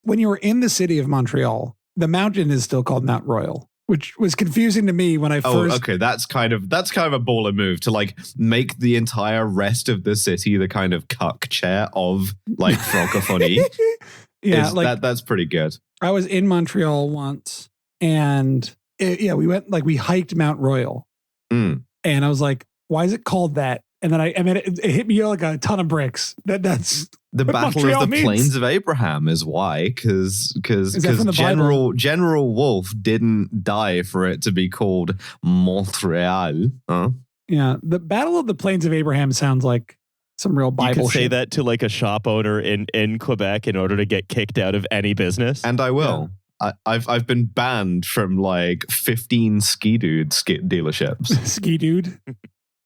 when you were in the city of Montreal, the mountain is still called Mount Royal, which was confusing to me when I first. Oh, okay. That's kind of a baller move to like make the entire rest of the city the kind of cuck chair of like francophonie. Yeah, like that's pretty good. I was in Montreal once, and we went we hiked Mount Royal, and I was like, "Why is it called that?" And then it hit me like a ton of bricks. That's the Battle Montreal of the means. Plains of Abraham is why, because General Wolfe didn't die for it to be called Montreal. Huh? Yeah, the Battle of the Plains of Abraham sounds like some real Bible. You could say shit. that to like a shop owner in Quebec in order to get kicked out of any business. And I will. Yeah. I've been banned from like 15 ski dealerships. Ski dude.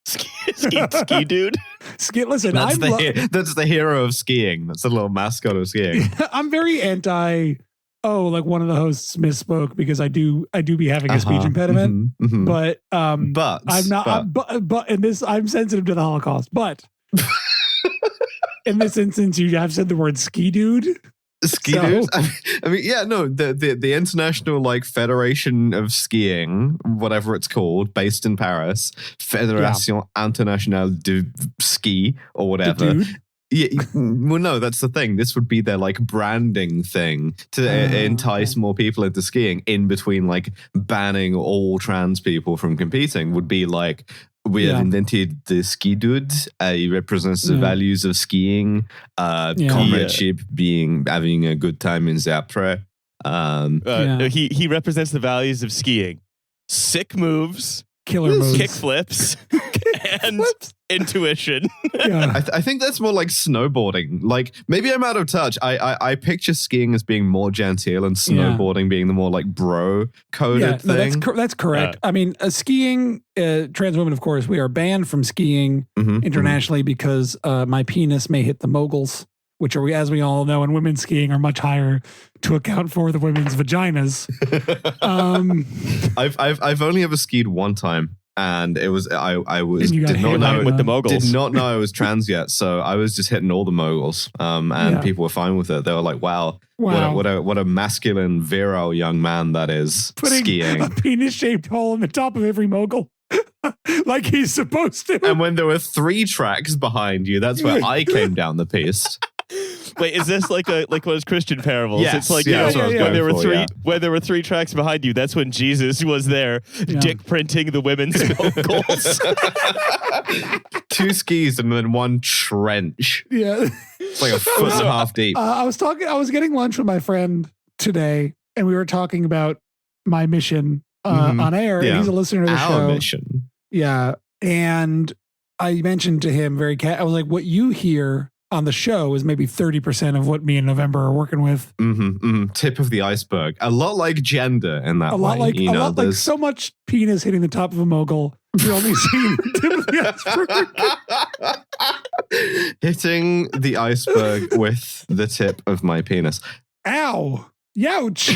Ski dude. Listen, that's the hero of skiing. That's the little mascot of skiing. I'm very anti. Oh, like one of the hosts misspoke because I do be having a speech impediment, but I'm not. But in this, I'm sensitive to the Holocaust. But in this instance, you have said the word ski dude. Dude? I mean, yeah, no, the International like Federation of Skiing, whatever it's called, based in Paris, Fédération Internationale de Ski or whatever. Yeah, well, no, that's the thing. This would be their like branding thing to entice more people into skiing. In between, like banning all trans people from competing, would be like. We have invented the ski dude. He represents the values of skiing, comradeship, having a good time in the après. He represents the values of skiing: sick moves, killer moves, kick flips, and intuition. Yeah. I think that's more like snowboarding. Like maybe I'm out of touch. I picture skiing as being more genteel and snowboarding being the more like bro coded thing. That's correct. I mean, skiing, trans women, of course, we are banned from skiing internationally because my penis may hit the moguls, which are, as we all know, in women's skiing are much higher to account for the women's vaginas. I've only ever skied one time. And it was did not know I was trans yet, so I was just hitting all the moguls, and people were fine with it. They were like, "Wow. What a masculine, virile young man that is." Putting skiing a penis-shaped hole in the top of every mogul, like he's supposed to. And when there were 3 tracks behind you, that's where I came down the piece. Wait, is this like was Christian parables? Yes, it's like when there were 3 tracks behind you. That's when Jesus was there, dick printing the women's vocals. 2 skis and then 1 trench. Yeah, it's like a foot and a half deep. I was getting lunch with my friend today, and we were talking about my mission on air. And he's a listener to the show. Our mission. Yeah, and I mentioned to him I was like, "What you hear on the show is maybe 30% of what me and November are working with." Tip of the iceberg. A lot like gender in that way. A lot like so much penis hitting the top of a mogul. You're only seeing the tip of the iceberg. Hitting the iceberg with the tip of my penis. Ow. Youch.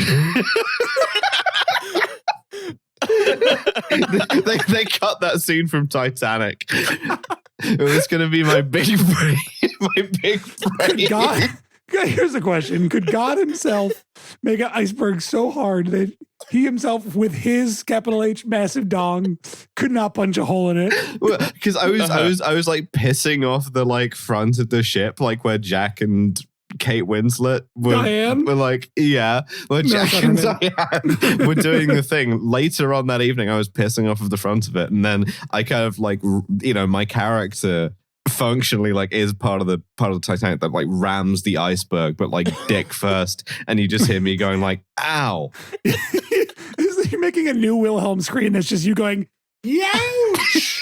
they cut that scene from Titanic. It was going to be my big brain. God, here's a question. Could God himself make an iceberg so hard that he himself, with his capital H massive dong, could not punch a hole in it? Because I was like pissing off the like front of the ship, like where Jack and Kate Winslet were like, Jack and Diane were doing the thing. Later on that evening, I was pissing off of the front of it, and then I kind of like, my character functionally like is part of the Titanic that like rams the iceberg, but like dick first, and you just hear me going like, "Ow!" You're making a new Wilhelm scream that's just you going, "Youch!"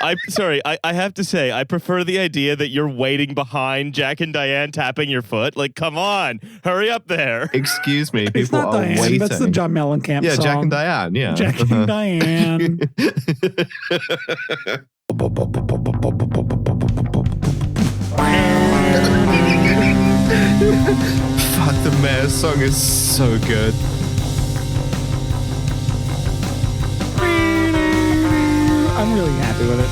I'm sorry. I have to say, I prefer the idea that you're waiting behind Jack and Diane tapping your foot. Like, come on, hurry up there. Excuse me, people it's not are Diane, waiting. That's the John Mellencamp song. Jack and Diane. Yeah, Jack and Diane. Fuck, the Mayor's song is so good. I'm really happy with it.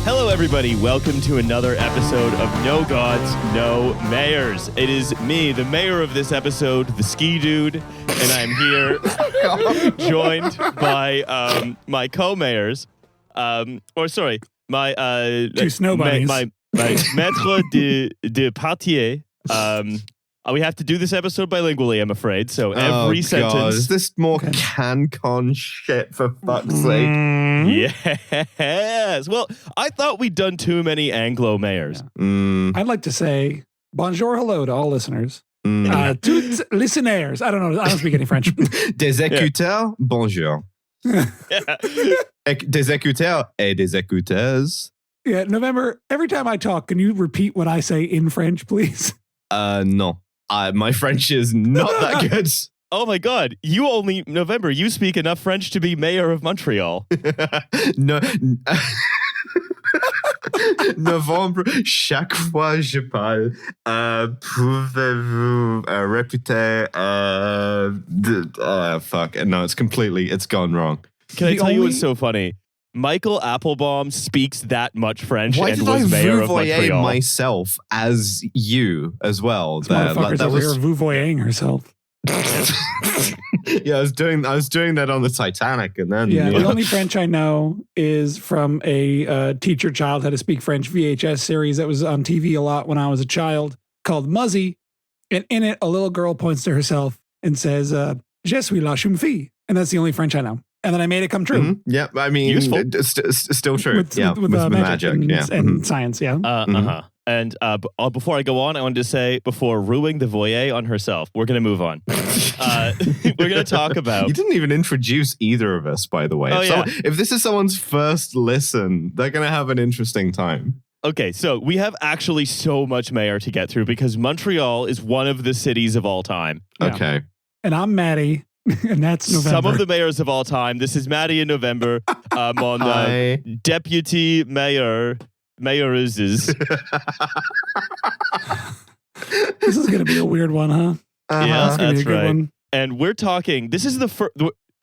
Hello, everybody. Welcome to another episode of No Gods, No Mayors. It is me, the mayor of this episode, the ski dude, and I'm here joined by my co-mayors, my two snow bunnies. my maître de partie. We have to do this episode bilingually, I'm afraid. So every sentence. God. Is this more CanCon shit, for fuck's sake? Yes. Well, I thought we'd done too many Anglo mayors. Yeah. I'd like to say bonjour, hello to all listeners. Tous listeners. I don't know. I don't speak any French. Des écouteurs, bonjour. Des écouteurs et des écouteuses. Yeah, November, every time I talk, can you repeat what I say in French, please? No. My French is not that good. Oh my God. November, you speak enough French to be mayor of Montreal. No. Novembre, chaque fois je parle, pouvez-vous répéter, fuck. No, it's gone wrong. Can I tell you what's so funny? Michael Applebaum speaks that much French and was mayor of Montreal. Myself as you as well. That was here vouvoying herself. Yeah, I was doing that on the Titanic, and then the only French I know is from a Teach Your Child How to Speak French VHS series that was on TV a lot when I was a child called Muzzy, and in it a little girl points to herself and says, "Je suis la chum fille," and that's the only French I know. And then I made it come true. Mm-hmm. Yeah, I mean, still true. With magic and science. Yeah. And before I go on, I wanted to say, before ruining the voyeur on herself, we're going to move on. We're going to talk about... You didn't even introduce either of us, by the way. If this is someone's first listen, they're going to have an interesting time. Okay, so we have actually so much mayor to get through because Montreal is one of the cities of all time. Yeah. Okay. And I'm Maddie. And that's November. Some of the mayors of all time. This is Maddie in November. I'm on deputy mayor... Mayorizes. This is going to be a weird one, huh? Yeah, that's right. One. And we're talking, this is the first,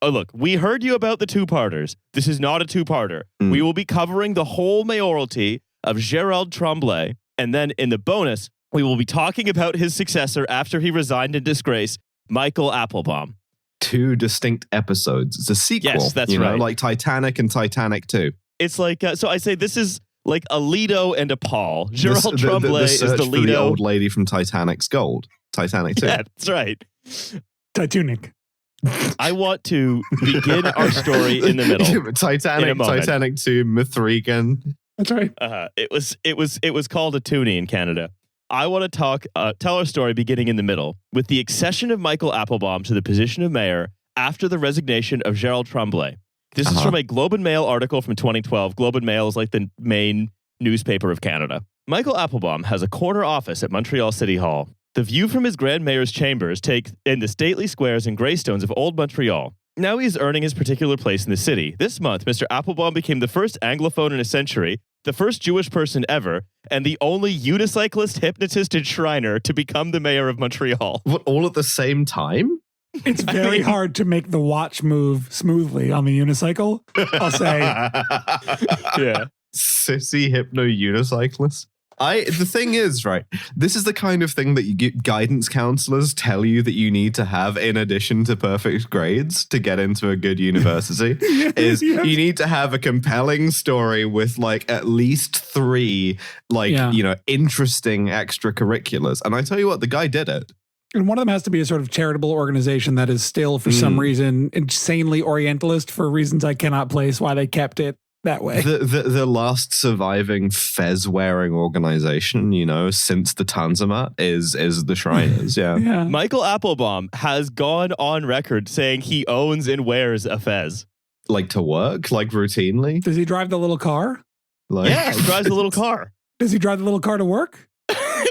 look, we heard you about the two-parters. This is not a two-parter. We will be covering the whole mayoralty of Gérald Tremblay. And then in the bonus, we will be talking about his successor after he resigned in disgrace, Michael Applebaum. Two distinct episodes. It's a sequel. Yes, that's right. Like Titanic and Titanic 2. It's like, so I say this is like a Lido and a Paul. Gérald Tremblay is the Lido. The old lady from Titanic's Gold. Titanic 2. Yeah, that's right. Titanic. I want to begin our story in the middle. Titanic 2, Mithrigan. That's right. It was called a toonie in Canada. I want to tell our story beginning in the middle with the accession of Michael Applebaum to the position of mayor after the resignation of Gérald Tremblay. This is from a Globe and Mail article from 2012. Globe and Mail is like the main newspaper of Canada. Michael Applebaum has a corner office at Montreal City Hall. The view from his Grand Mayor's chambers takes in the stately squares and greystones of old Montreal. Now he is earning his particular place in the city. This month, Mr. Applebaum became the first Anglophone in a century, the first Jewish person ever, and the only unicyclist, hypnotist, and Shriner to become the mayor of Montreal. What, all at the same time? It's very hard to make the watch move smoothly on the unicycle, I'll say. Yeah. Sissy hypno unicyclist. The thing is, right, this is the kind of thing that you get guidance counselors tell you that you need to have in addition to perfect grades to get into a good university. You need to have a compelling story with like at least 3 interesting extracurriculars. And I tell you what, the guy did it. And one of them has to be a sort of charitable organization that is still, for some reason, insanely Orientalist for reasons I cannot place why they kept it that way. The last surviving fez-wearing organization, since the Tanzimat is the Shriners, yeah. Michael Applebaum has gone on record saying he owns and wears a fez. Like to work? Like routinely? Does he drive the little car? Yeah, he drives the little car. Does he drive the little car to work?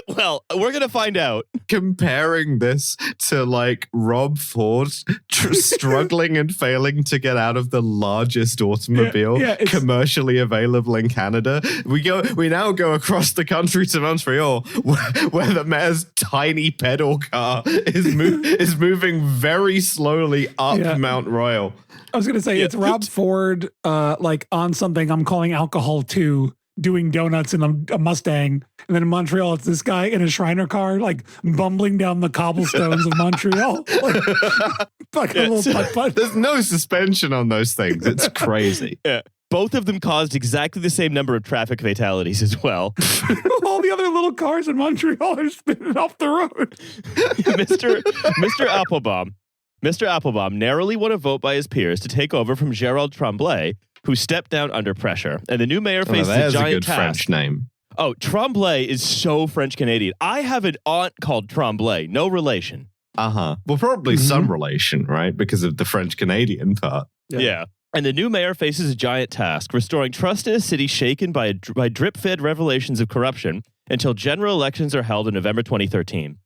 Well, we're going to find out. Comparing this to like Rob Ford struggling and failing to get out of the largest automobile commercially available in Canada. We now go across the country to Montreal where the mayor's tiny pedal car is moving very slowly up Mount Royal. I was going to say it's Rob Ford on something I'm calling Alcohol 2. doing donuts in a Mustang. And then in Montreal, it's this guy in a Shriner car, like bumbling down the cobblestones of Montreal. Like a little putt-putt. There's no suspension on those things. It's crazy. Yeah. Both of them caused exactly the same number of traffic fatalities as well. All the other little cars in Montreal are spinning off the road. Mr. Applebaum narrowly won a vote by his peers to take over from Gérald Tremblay, who stepped down under pressure. And the new mayor faces a giant task. French name. Oh, Tremblay is so French-Canadian. I have an aunt called Tremblay. No relation. Well, probably some relation, right? Because of the French-Canadian part. Yeah. And the new mayor faces a giant task, restoring trust in a city shaken by drip-fed revelations of corruption until general elections are held in November 2013.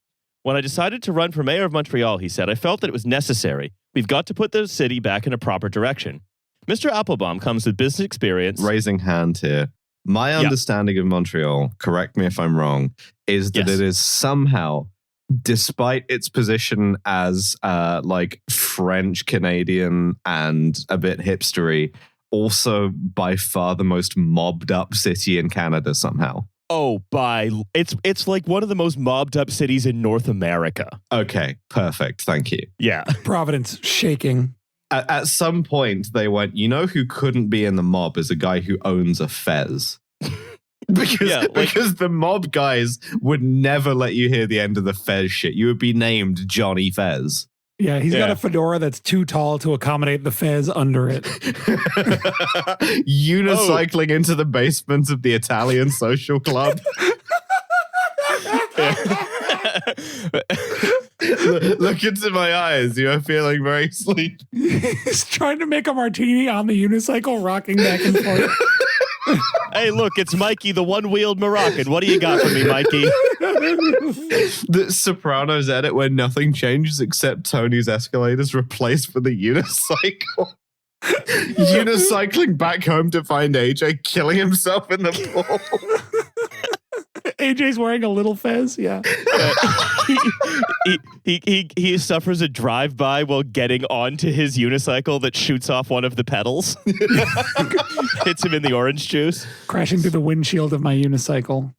When I decided to run for mayor of Montreal, he said, I felt that it was necessary. We've got to put the city back in a proper direction. Mr. Applebaum comes with business experience. Raising hand here. My understanding of Montreal, correct me if I'm wrong, is that it is somehow, despite its position as like French Canadian and a bit hipstery, also by far the most mobbed up city in Canada somehow. Oh, it's like one of the most mobbed up cities in North America. Okay, perfect. Thank you. Yeah. Providence shaking. At some point, they went, you know who couldn't be in the mob is a guy who owns a fez. Because the mob guys would never let you hear the end of the fez shit. You would be named Johnny Fez. Yeah, he's got a fedora that's too tall to accommodate the fez under it. Unicycling into the basement of the Italian social club. Look into my eyes. You are feeling very sleepy. He's trying to make a martini on the unicycle, rocking back and forth. Hey, look, it's Mikey, the one-wheeled Moroccan. What do you got for me, Mikey? The Sopranos edit where nothing changes except Tony's escalators replaced with a unicycle. Unicycling back home to find AJ killing himself in the pool. AJ's wearing a little fez, yeah. He suffers a drive-by while getting onto his unicycle that shoots off one of the pedals. Hits him in the orange juice. Crashing through the windshield of my unicycle.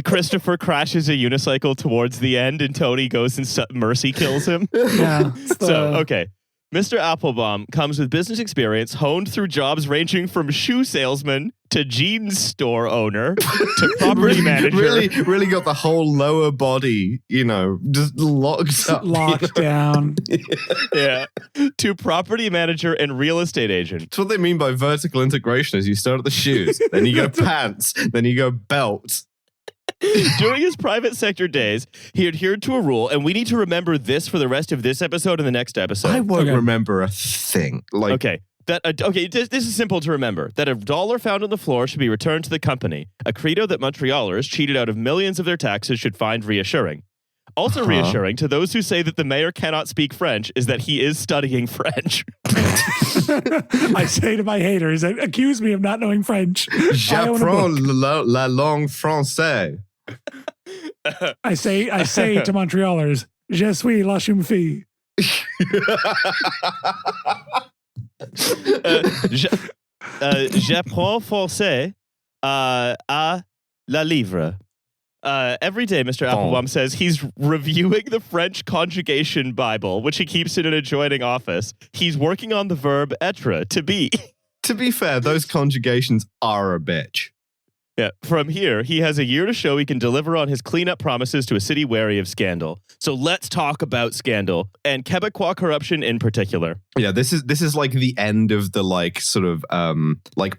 Christopher crashes a unicycle towards the end and Tony goes and Mercy kills him. Yeah. So, okay. Mr. Applebaum comes with business experience honed through jobs ranging from shoe salesman to jeans store owner to property manager. Really got the whole lower body, just locked down. Yeah. To property manager and real estate agent. That's what they mean by vertical integration is you start at the shoes, then you go pants, then you go belt. During his private sector days, he adhered to a rule, and we need to remember this for the rest of this episode and the next episode. I won't remember a thing. This is simple to remember. That $1 found on the floor should be returned to the company. A credo that Montrealers, cheated out of millions of their taxes, should find reassuring. Also reassuring to those who say that the mayor cannot speak French is that he is studying French. I say to my haters, accuse me of not knowing French. J'apprends la langue française. I say to Montrealers, je suis la chum-fille. J'apprends français à la livre. Every day, Mr. Applebaum says he's reviewing the French conjugation Bible, which he keeps in an adjoining office. He's working on the verb être, to be. To be fair, those conjugations are a bitch. Yeah. From here, he has a year to show he can deliver on his cleanup promises to a city wary of scandal. So let's talk about scandal and Quebecois corruption in particular. Yeah, this is like the end of the sort of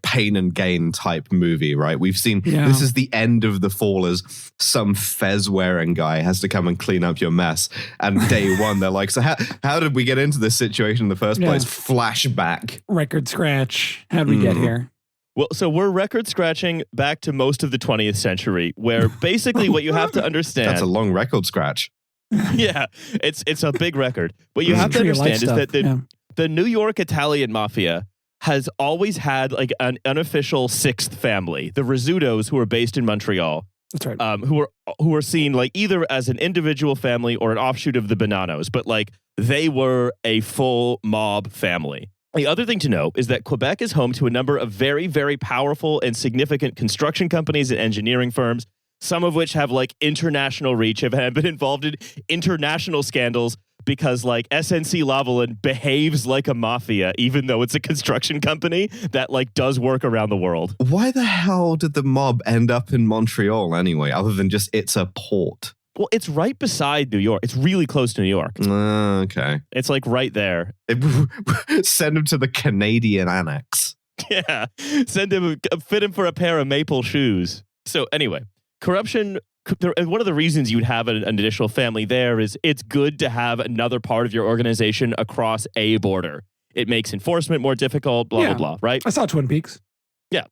Pain and Gain type movie, right? We've seen this is the end of the fall as some fez wearing guy has to come and clean up your mess. And day one, they're like, so how did we get into this situation in the first place? Flashback. Record scratch. How'd we get here? Well, so we're record scratching back to most of the 20th century, where basically what you have to understand... That's a long record scratch. Yeah, it's a big record. What you have to understand is that the New York Italian mafia has always had like an unofficial sixth family, the Rizuttos, who are based in Montreal. That's right. Who are seen like either as an individual family or an offshoot of the Bonanos, but like they were a full mob family. The other thing to know is that Quebec is home to a number of very, very powerful and significant construction companies and engineering firms, some of which have like international reach, have been involved in international scandals because like SNC-Lavalin behaves like a mafia, even though it's a construction company that like does work around the world. Why the hell did the mob end up in Montreal anyway, other than just it's a port? Well, it's right beside New York. It's really close to New York. Okay. It's like right there. Send him to the Canadian annex. Yeah. Fit him for a pair of maple shoes. So anyway, corruption, one of the reasons you'd have an additional family there is it's good to have another part of your organization across a border. It makes enforcement more difficult, blah, blah, blah, right? I saw Twin Peaks. Yeah.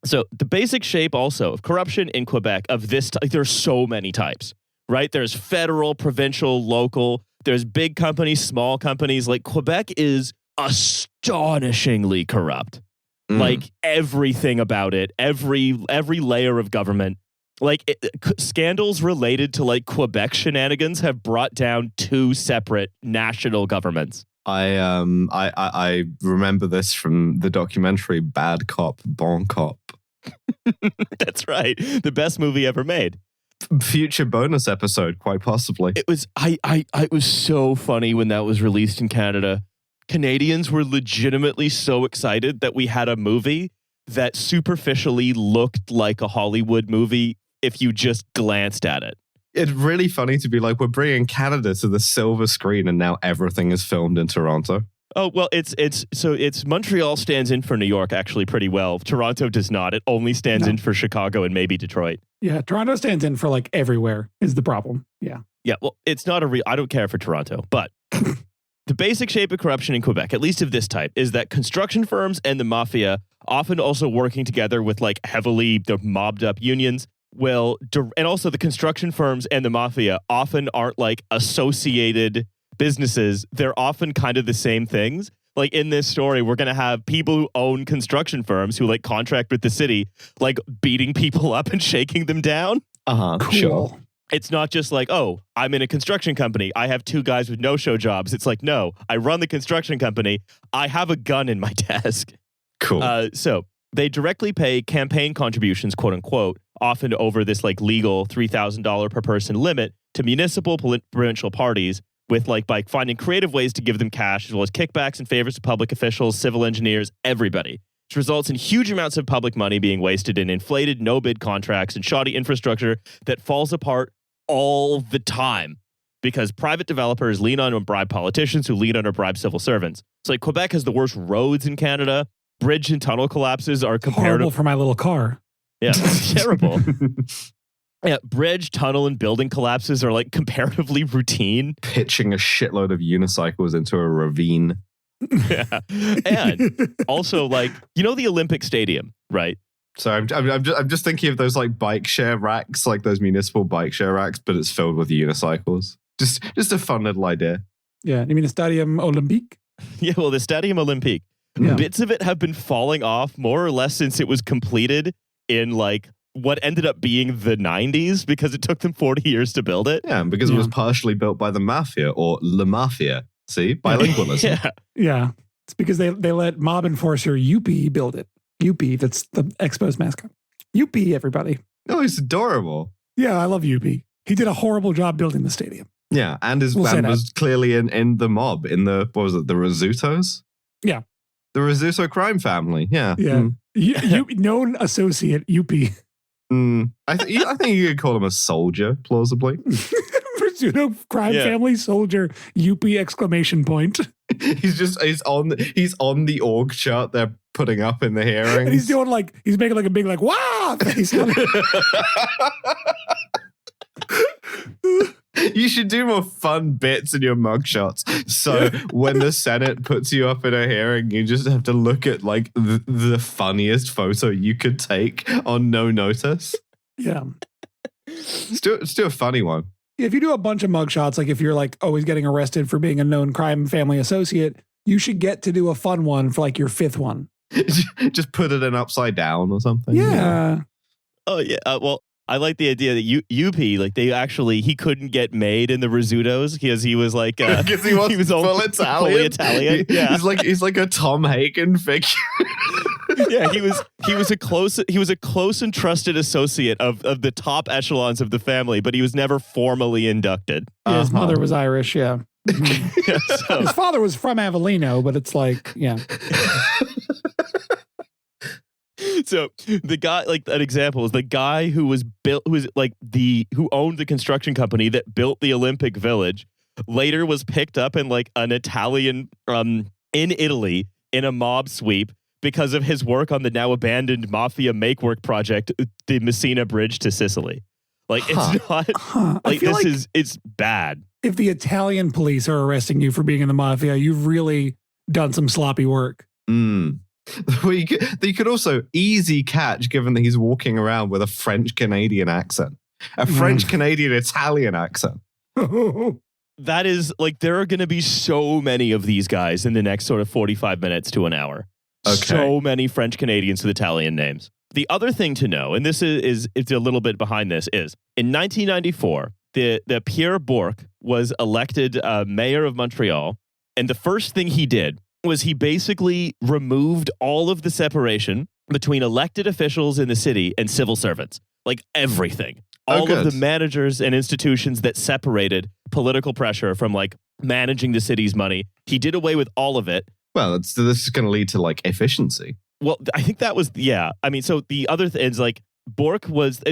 So the basic shape also of corruption in Quebec of this type, there's so many types, right? There's federal, provincial, local. There's big companies, small companies. Like Quebec is astonishingly corrupt. Like everything about it, every layer of government. Like scandals related to like Quebec shenanigans have brought down 2 separate national governments. I remember this from the documentary Bad Cop, Bon Cop. That's right. The best movie ever made. Future bonus episode, quite possibly. It was it was so funny when that was released in Canada. Canadians were legitimately so excited that we had a movie that superficially looked like a Hollywood movie if you just glanced at it. It's really funny to be like, we're bringing Canada to the silver screen and now everything is filmed in Toronto. Oh, well, it's Montreal stands in for New York actually pretty well. Toronto does not. It only stands in for Chicago and maybe Detroit. Yeah, Toronto stands in for like everywhere is the problem. Yeah. Yeah, well, it's not I don't care for Toronto, but the basic shape of corruption in Quebec, at least of this type, is that construction firms and the mafia, often also working together with like heavily mobbed up unions, and also the construction firms and the mafia often aren't like associated businesses. They're often kind of the same things. Like in this story, we're going to have people who own construction firms who like contract with the city, like beating people up and shaking them down. Cool. Sure. It's not just like, oh, I'm in a construction company. I have 2 guys with no-show jobs. It's like, no, I run the construction company. I have a gun in my desk. Cool. So they directly pay campaign contributions, quote unquote, often over this like legal $3,000 per person limit to municipal provincial parties by finding creative ways to give them cash, as well as kickbacks and favors to public officials, civil engineers, everybody. Which results in huge amounts of public money being wasted in inflated no-bid contracts and shoddy infrastructure that falls apart all the time because private developers lean on bribe politicians who lean on or bribe civil servants. So like Quebec has the worst roads in Canada. Bridge and tunnel collapses are horrible for my little car. Yeah, it's terrible. Yeah, bridge, tunnel, and building collapses are like comparatively routine. Pitching a shitload of unicycles into a ravine. Yeah, and also like the Olympic Stadium, right? So I'm just thinking of those like bike share racks, like those municipal bike share racks, but it's filled with unicycles. Just a fun little idea. Yeah, you mean the Stadium Olympique? Yeah, well, the Stadium Olympique. Yeah. Bits of it have been falling off more or less since it was completed in like what ended up being the 90s because it took them 40 years to build it. Yeah, because it was partially built by the mafia or La Mafia. See, bilingualism. Yeah. It's because they let mob enforcer Youppi build it. Youppi, that's the Expos mascot. Youppi, everybody. Oh, he's adorable. Yeah, I love Youppi. He did a horrible job building the stadium. Yeah, and his band was clearly in the mob, in the, what was it, the Rizuttos? Yeah. The Rizutto crime family, yeah. Yeah. Known associate, Youppi. I think you could call him a soldier, plausibly. Rizutto crime family soldier, Youppi exclamation point. He's on the org chart they're putting up in the hearings. And he's doing he's making like a big wow face. You should do more fun bits in your mugshots. So when the Senate puts you up in a hearing, you just have to look at like the funniest photo you could take on no notice. Yeah. Let's do a funny one. If you do a bunch of mugshots, like if you're like always getting arrested for being a known crime family associate, you should get to do a fun one for like your 5th one. Just put it in upside down or something. Yeah. Oh, yeah. Well, I like the idea that Youppi, like he couldn't get made in the Rizuttos because he was like because he was full Italian. Fully Italian. Yeah, he's like a Tom Hagen figure. Yeah, he was a close and trusted associate of the top echelons of the family, but he was never formally inducted. Yeah, his mother was Irish. Yeah. Yeah, so. His father was from Avellino, but it's like, yeah. So the guy, like an example is the guy who owned the construction company that built the Olympic Village, later was picked up in like an Italian in Italy in a mob sweep because of his work on the now abandoned mafia make-work project, the Messina Bridge to Sicily. Like it's not like this it's bad. If the Italian police are arresting you for being in the mafia, you've really done some sloppy work. Well, you could also easy catch, given that he's walking around with a French-Canadian accent. A French-Canadian Italian accent. That is, like, there are going to be so many of these guys in the next sort of 45 minutes to an hour. Okay. So many French-Canadians with Italian names. The other thing to know, and this is it's a little bit behind this, is in 1994, the Pierre Bourque was elected mayor of Montreal, and the first thing he did was he basically removed all of the separation between elected officials in the city and civil servants. Like everything. All of the managers and institutions that separated political pressure from like managing the city's money. He did away with all of it. Well, this is going to lead to like efficiency. Well, I think that was, yeah. I mean, so the other thing is like Bourque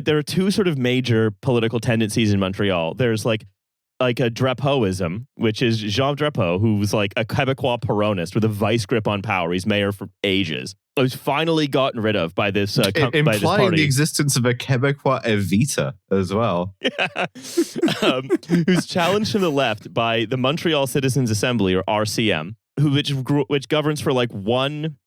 there are two sort of major political tendencies in Montreal. There's like a Drapeauism, which is Jean Drapeau, who was like a Quebecois Peronist with a vice grip on power. He's mayor for ages. It was finally gotten rid of by this implying by this party. The existence of a Quebecois Evita as well. Yeah. Who's challenged from the left by the Montreal Citizens Assembly, or RCM, which governs for like one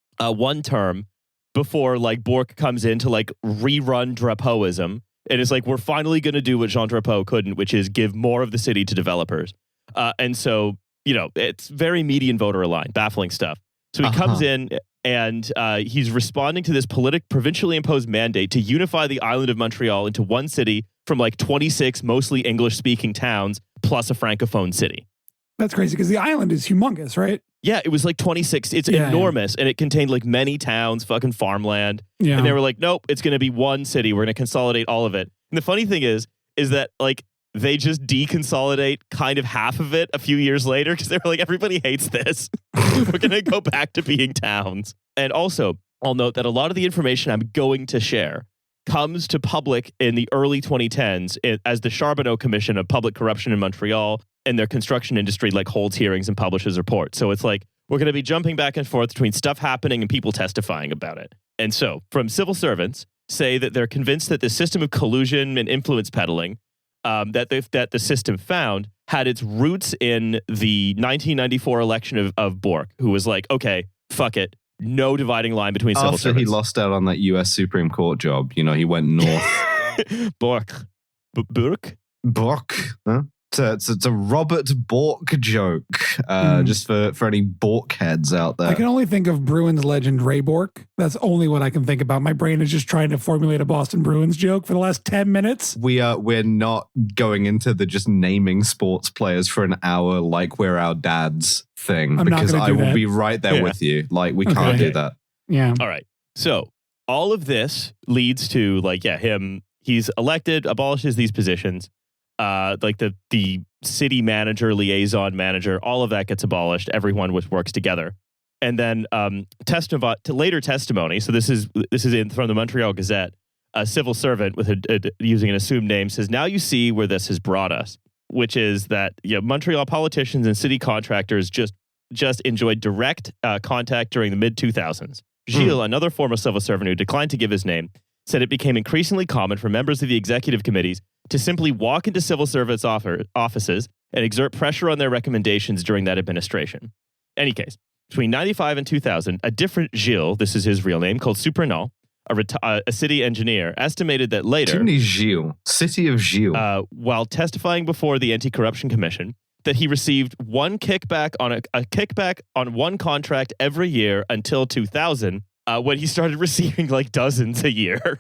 term before like Bourque comes in to like rerun Drapeauism. And it's like, we're finally going to do what Jean Drapeau couldn't, which is give more of the city to developers. And so, you know, it's very median voter aligned, baffling stuff. So he comes in and he's responding to this provincially imposed mandate to unify the island of Montreal into one city from like 26 mostly English-speaking towns plus a francophone city. That's crazy because the island is humongous, right? Yeah, it was like 26. It's enormous, and it contained like many towns, fucking farmland. Yeah. And they were like, nope, it's going to be one city. We're going to consolidate all of it. And the funny thing is that like they just deconsolidate kind of half of it a few years later because they were like, everybody hates this. We're going to go back to being towns. And also, I'll note that a lot of the information I'm going to share comes to public in the early 2010s as the Charbonneau Commission of Public Corruption in Montreal and their construction industry like holds hearings and publishes reports. So it's like we're going to be jumping back and forth between stuff happening and people testifying about it. And so from civil servants say that they're convinced that the system of collusion and influence peddling that the system found had its roots in the 1994 election of Bourque, who was like, okay, fuck it. No dividing line between civil servants. After he lost out on that U.S. Supreme Court job, you know, he went north. Bourque. Huh? It's a Robert Bourque joke, just for any Bourque heads out there. I can only think of Bruins legend Ray Bourque. That's only what I can think about. My brain is just trying to formulate a Boston Bruins joke for the last 10 minutes. We're not going into the just naming sports players for an hour like we're our dads thing, because I will be right there with you. Like, we can't do that. Yeah. All right. So all of this leads to like, he's elected, abolishes these positions. Like the city manager, liaison manager, all of that gets abolished. Everyone which works together, and then later testimony. So this is from the Montreal Gazette. A civil servant with using an assumed name says, "Now you see where this has brought us," which is that Montreal politicians and city contractors just enjoyed direct contact during the mid-2000s. Gilles, another former civil servant who declined to give his name, said it became increasingly common for members of the executive committees to simply walk into civil service offices and exert pressure on their recommendations during that administration. Any case, between 95 and 2000, a different Gilles, this is his real name, called Supernant, a city engineer, estimated that later... Too many Gilles. City of Gilles. While testifying before the Anti-Corruption Commission, that he received one kickback on a kickback on one contract every year until 2000, when he started receiving like dozens a year.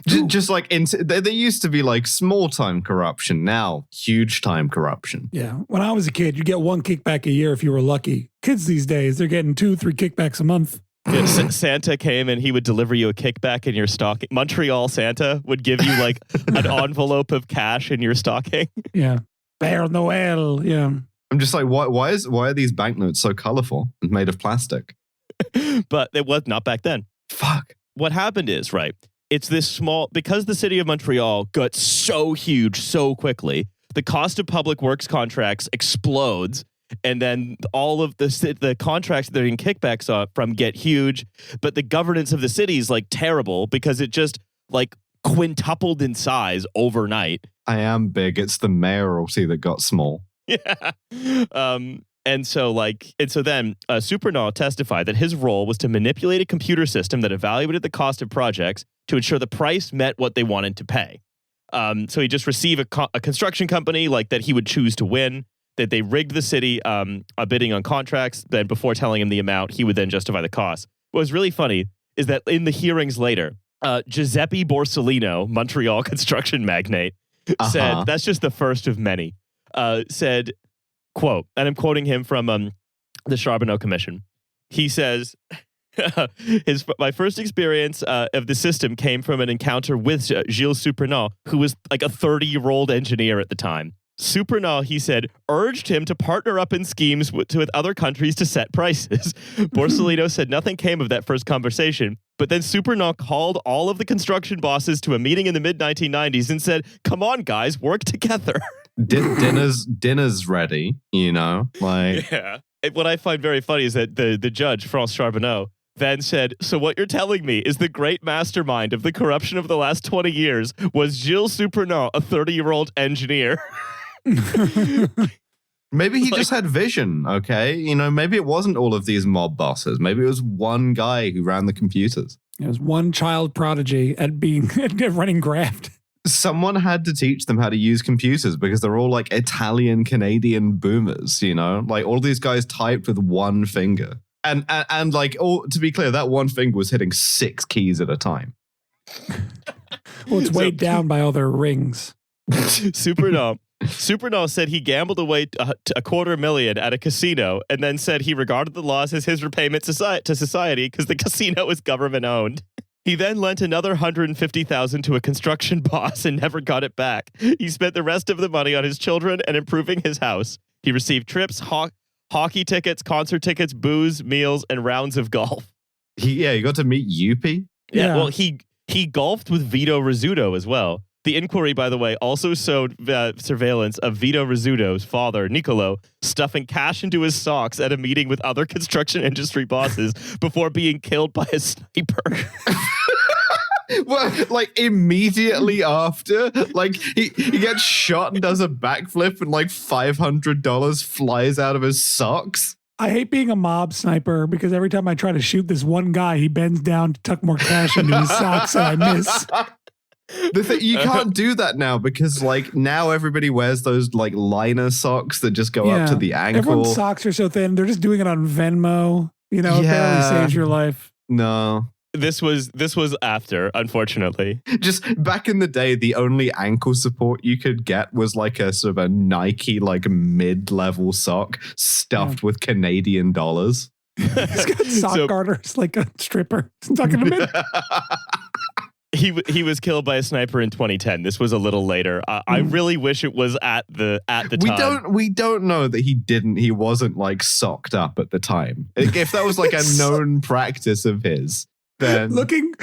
Just like there used to be like small time corruption. Now, huge time corruption. Yeah. When I was a kid, you get one kickback a year if you were lucky. Kids these days, they're getting 2-3 kickbacks a month. Yeah, Santa came and he would deliver you a kickback in your stocking. Montreal Santa would give you like an envelope of cash in your stocking. Yeah. Père Noël. Yeah. I'm just like, why are these banknotes so colorful and made of plastic? But it was not back then. Fuck. What happened is, right, it's this small, because the city of Montreal got so huge so quickly, the cost of public works contracts explodes. And then all of the contracts that they're getting kickbacks from get huge. But the governance of the city is like terrible because it just like quintupled in size overnight. I am big. It's the mayoralty that got small. Yeah. And so then Supernaw testified that his role was to manipulate a computer system that evaluated the cost of projects to ensure the price met what they wanted to pay. So he just received a construction company like that he would choose to win, that they rigged the city bidding on contracts. Then before telling him the amount, he would then justify the cost. What was really funny is that in the hearings later, Giuseppe Borsellino, Montreal construction magnate, said, that's just the first of many, said, quote, and I'm quoting him from the Charbonneau Commission. He says, my first experience of the system came from an encounter with Gilles Supernaw, who was like a 30-year-old engineer at the time. Supernaw, he said, urged him to partner up in schemes with other countries to set prices. Borsellino said nothing came of that first conversation, but then Supernaw called all of the construction bosses to a meeting in the mid-1990s and said, come on, guys, work together. Dinner's ready, you know? Like, yeah. What I find very funny is that the judge, France Charbonneau, then said, so what you're telling me is the great mastermind of the corruption of the last 20 years was Gilles Supernaw, a 30-year-old engineer. Maybe he just had vision, okay? You know, maybe it wasn't all of these mob bosses. Maybe it was one guy who ran the computers. It was one child prodigy at running graft. Someone had to teach them how to use computers because they're all like Italian, Canadian boomers, you know? Like all these guys typed with one finger. And like, to be clear, that one finger was hitting 6 keys at a time. Well, it's weighed down by all their rings. Supernaw said he gambled away $250,000 at a casino and then said he regarded the loss as his repayment to society because the casino was government owned. He then lent another $150,000 to a construction boss and never got it back. He spent the rest of the money on his children and improving his house. He received trips, hockey tickets, concert tickets, booze, meals, and rounds of golf. You got to meet Youppi? Yeah, well, he golfed with Vito Rizutto as well. The inquiry, by the way, also showed surveillance of Vito Rizutto's father, Niccolo, stuffing cash into his socks at a meeting with other construction industry bosses before being killed by a sniper. Well, like immediately after, like he gets shot and does a backflip and like $500 flies out of his socks. I hate being a mob sniper because every time I try to shoot this one guy, he bends down to tuck more cash into his socks and I miss. The thing, you can't do that now because like now everybody wears those like liner socks that just go up to the ankle. Everyone's socks are so thin. They're just doing it on Venmo. You know, it barely saves your life. No. This was after, unfortunately. Just back in the day, the only ankle support you could get was like a sort of a Nike like mid-level sock stuffed with Canadian dollars. He's got sock garters like a stripper stuck in the mid. He was killed by a sniper in 2010. This was a little later. I really wish it was at the time. We don't know that he wasn't like socked up at the time. If that was like a known practice of his, then looking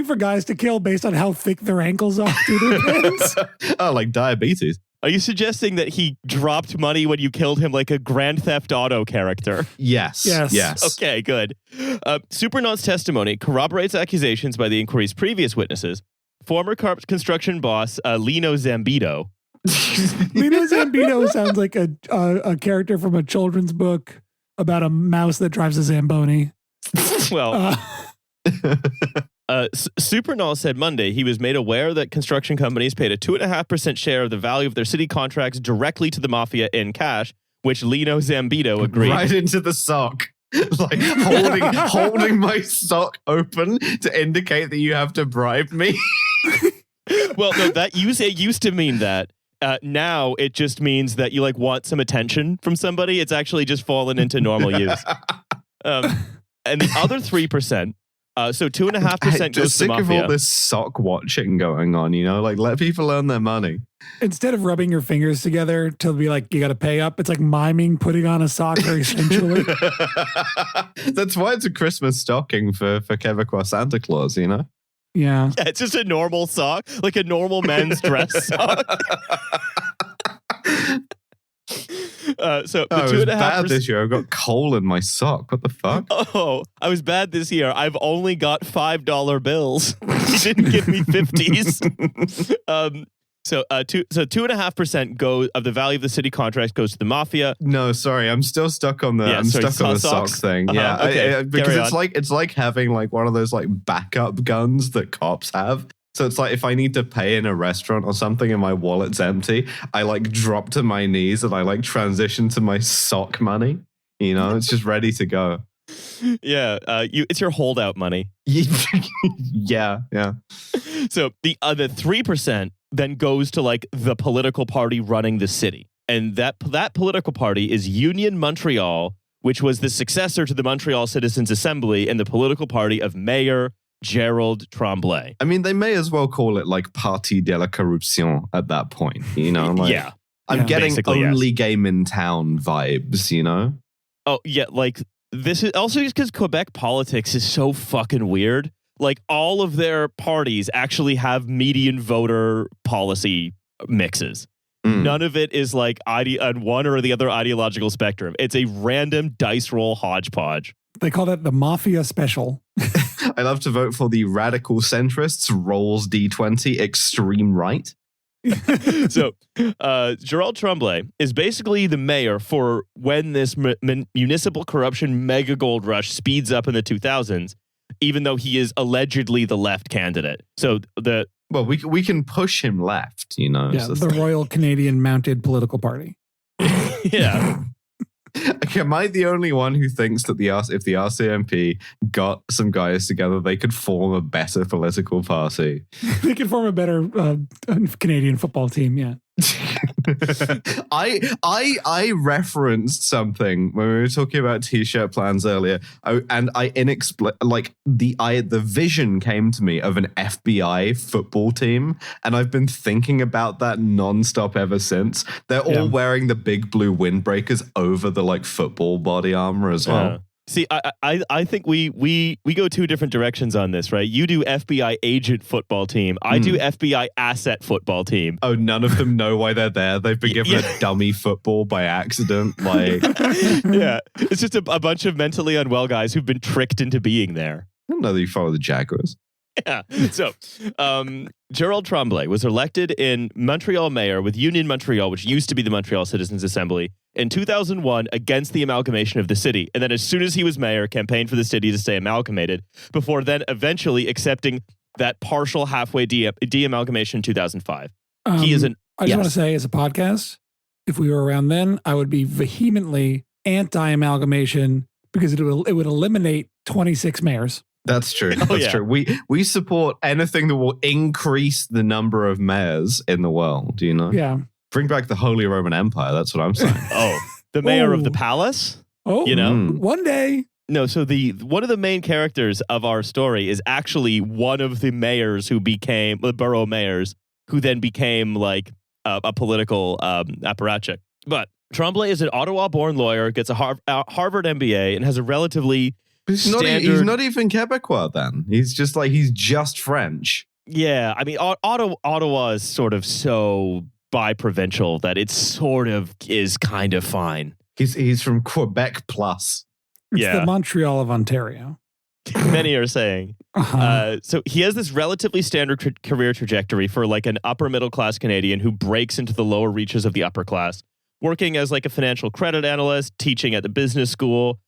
for guys to kill based on how thick their ankles are through their pants. Oh, like diabetes. Are you suggesting that he dropped money when you killed him like a Grand Theft Auto character? Yes. Okay, good. Supernaw's testimony corroborates accusations by the inquiry's previous witnesses. Former construction boss Lino Zambito. Lino Zambito sounds like a character from a children's book about a mouse that drives a Zamboni. Well... Supernaw said Monday he was made aware that construction companies paid a 2.5% share of the value of their city contracts directly to the mafia in cash, which Lino Zambito agreed. Right into the sock. Like holding my sock open to indicate that you have to bribe me. Well, no, it used to mean that. Now it just means that you like want some attention from somebody. It's actually just fallen into normal use. And the other 3%, so 2.5% goes to the mafia. Sick of all this sock watching going on, like let people earn their money. Instead of rubbing your fingers together to be like, you got to pay up, it's like miming putting on a sock very sensually. That's why it's a Christmas stocking for Quebecois Santa Claus, Yeah, it's just a normal sock, like a normal men's dress sock. So the I was bad this year. I've got coal in my sock. What the fuck? Oh, I was bad this year. I've only got $5 bills. You didn't give me 50s. So 2.5% goes of the value of the city contract goes to the mafia. No, sorry, I'm still stuck on the sock thing. Yeah, okay. Because it's like having like one of those like backup guns that cops have. So it's like if I need to pay in a restaurant or something and my wallet's empty, I like drop to my knees and I like transition to my sock money. It's just ready to go. Yeah, it's your holdout money. Yeah. So the other 3% then goes to like the political party running the city. And that political party is Union Montreal, which was the successor to the Montreal Citizens Assembly and the political party of Mayor Gérald Tremblay. I mean, they may as well call it like Parti de la Corruption at that point, Yeah. I'm getting only game in town vibes, Oh, yeah, like this is also just because Quebec politics is so fucking weird. Like all of their parties actually have median voter policy mixes. None of it is like on one or the other ideological spectrum. It's a random dice roll hodgepodge. They call that the Mafia Special. I love to vote for the radical centrists, Rolls D20, extreme right. So, Gérald Tremblay is basically the mayor for when this municipal corruption mega gold rush speeds up in the 2000s, even though he is allegedly the left candidate. So we can push him left, Yeah, the Royal Canadian Mounted Political Party. Yeah. Am I the only one who thinks that if the RCMP got some guys together, they could form a better political party? They could form a better Canadian football team, yeah. I referenced something when we were talking about t-shirt plans earlier, and the vision came to me of an FBI football team, and I've been thinking about that nonstop ever since. They're all wearing the big blue windbreakers over the like football body armor as well. See, I think we go two different directions on this, right? You do FBI agent football team. I do FBI asset football team. Oh, none of them know why they're there. They've been given a dummy football by accident. Like, yeah, it's just a bunch of mentally unwell guys who've been tricked into being there. I don't know that you follow the Jaguars. Yeah. So, Gérald Tremblay was elected in Montreal mayor with Union Montreal, which used to be the Montreal Citizens Assembly, in 2001 against the amalgamation of the city. And then as soon as he was mayor, campaigned for the city to stay amalgamated before then eventually accepting that partial halfway de-amalgamation in 2005. He is an... I just want to say, as a podcast, if we were around then, I would be vehemently anti-amalgamation because it would eliminate 26 mayors. That's true. That's true. We support anything that will increase the number of mayors in the world, Yeah. Bring back the Holy Roman Empire. That's what I'm saying. The mayor of the palace? One day. No, so one of the main characters of our story is actually one of the mayors who became the borough mayors who then became like a political apparatchik. But Tremblay is an Ottawa-born lawyer, gets a Harvard MBA, and has a relatively he's not even Quebecois then. He's just French. Yeah, I mean, Ottawa is sort of so bi-provincial that it sort of is kind of fine. He's from Quebec plus. It's the Montreal of Ontario. Many are saying. So he has this relatively standard career trajectory for like an upper middle class Canadian who breaks into the lower reaches of the upper class, working as like a financial credit analyst, teaching at the business school.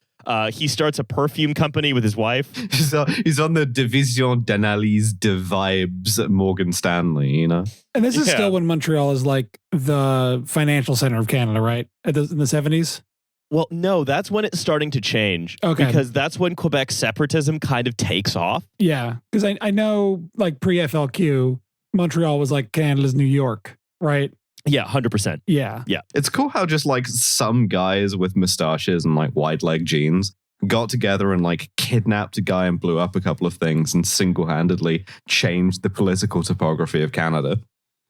He starts a perfume company with his wife. He's on the Division d'Analyse de Vibes at Morgan Stanley, And this is still when Montreal is like the financial center of Canada, right? In the 70s? Well, no, that's when it's starting to change. Okay. Because that's when Quebec separatism kind of takes off. Yeah, because I know like pre-FLQ, Montreal was like Canada's New York, right? Yeah, 100%. Yeah. It's cool how just like some guys with mustaches and like wide leg jeans got together and like kidnapped a guy and blew up a couple of things and single-handedly changed the political topography of Canada.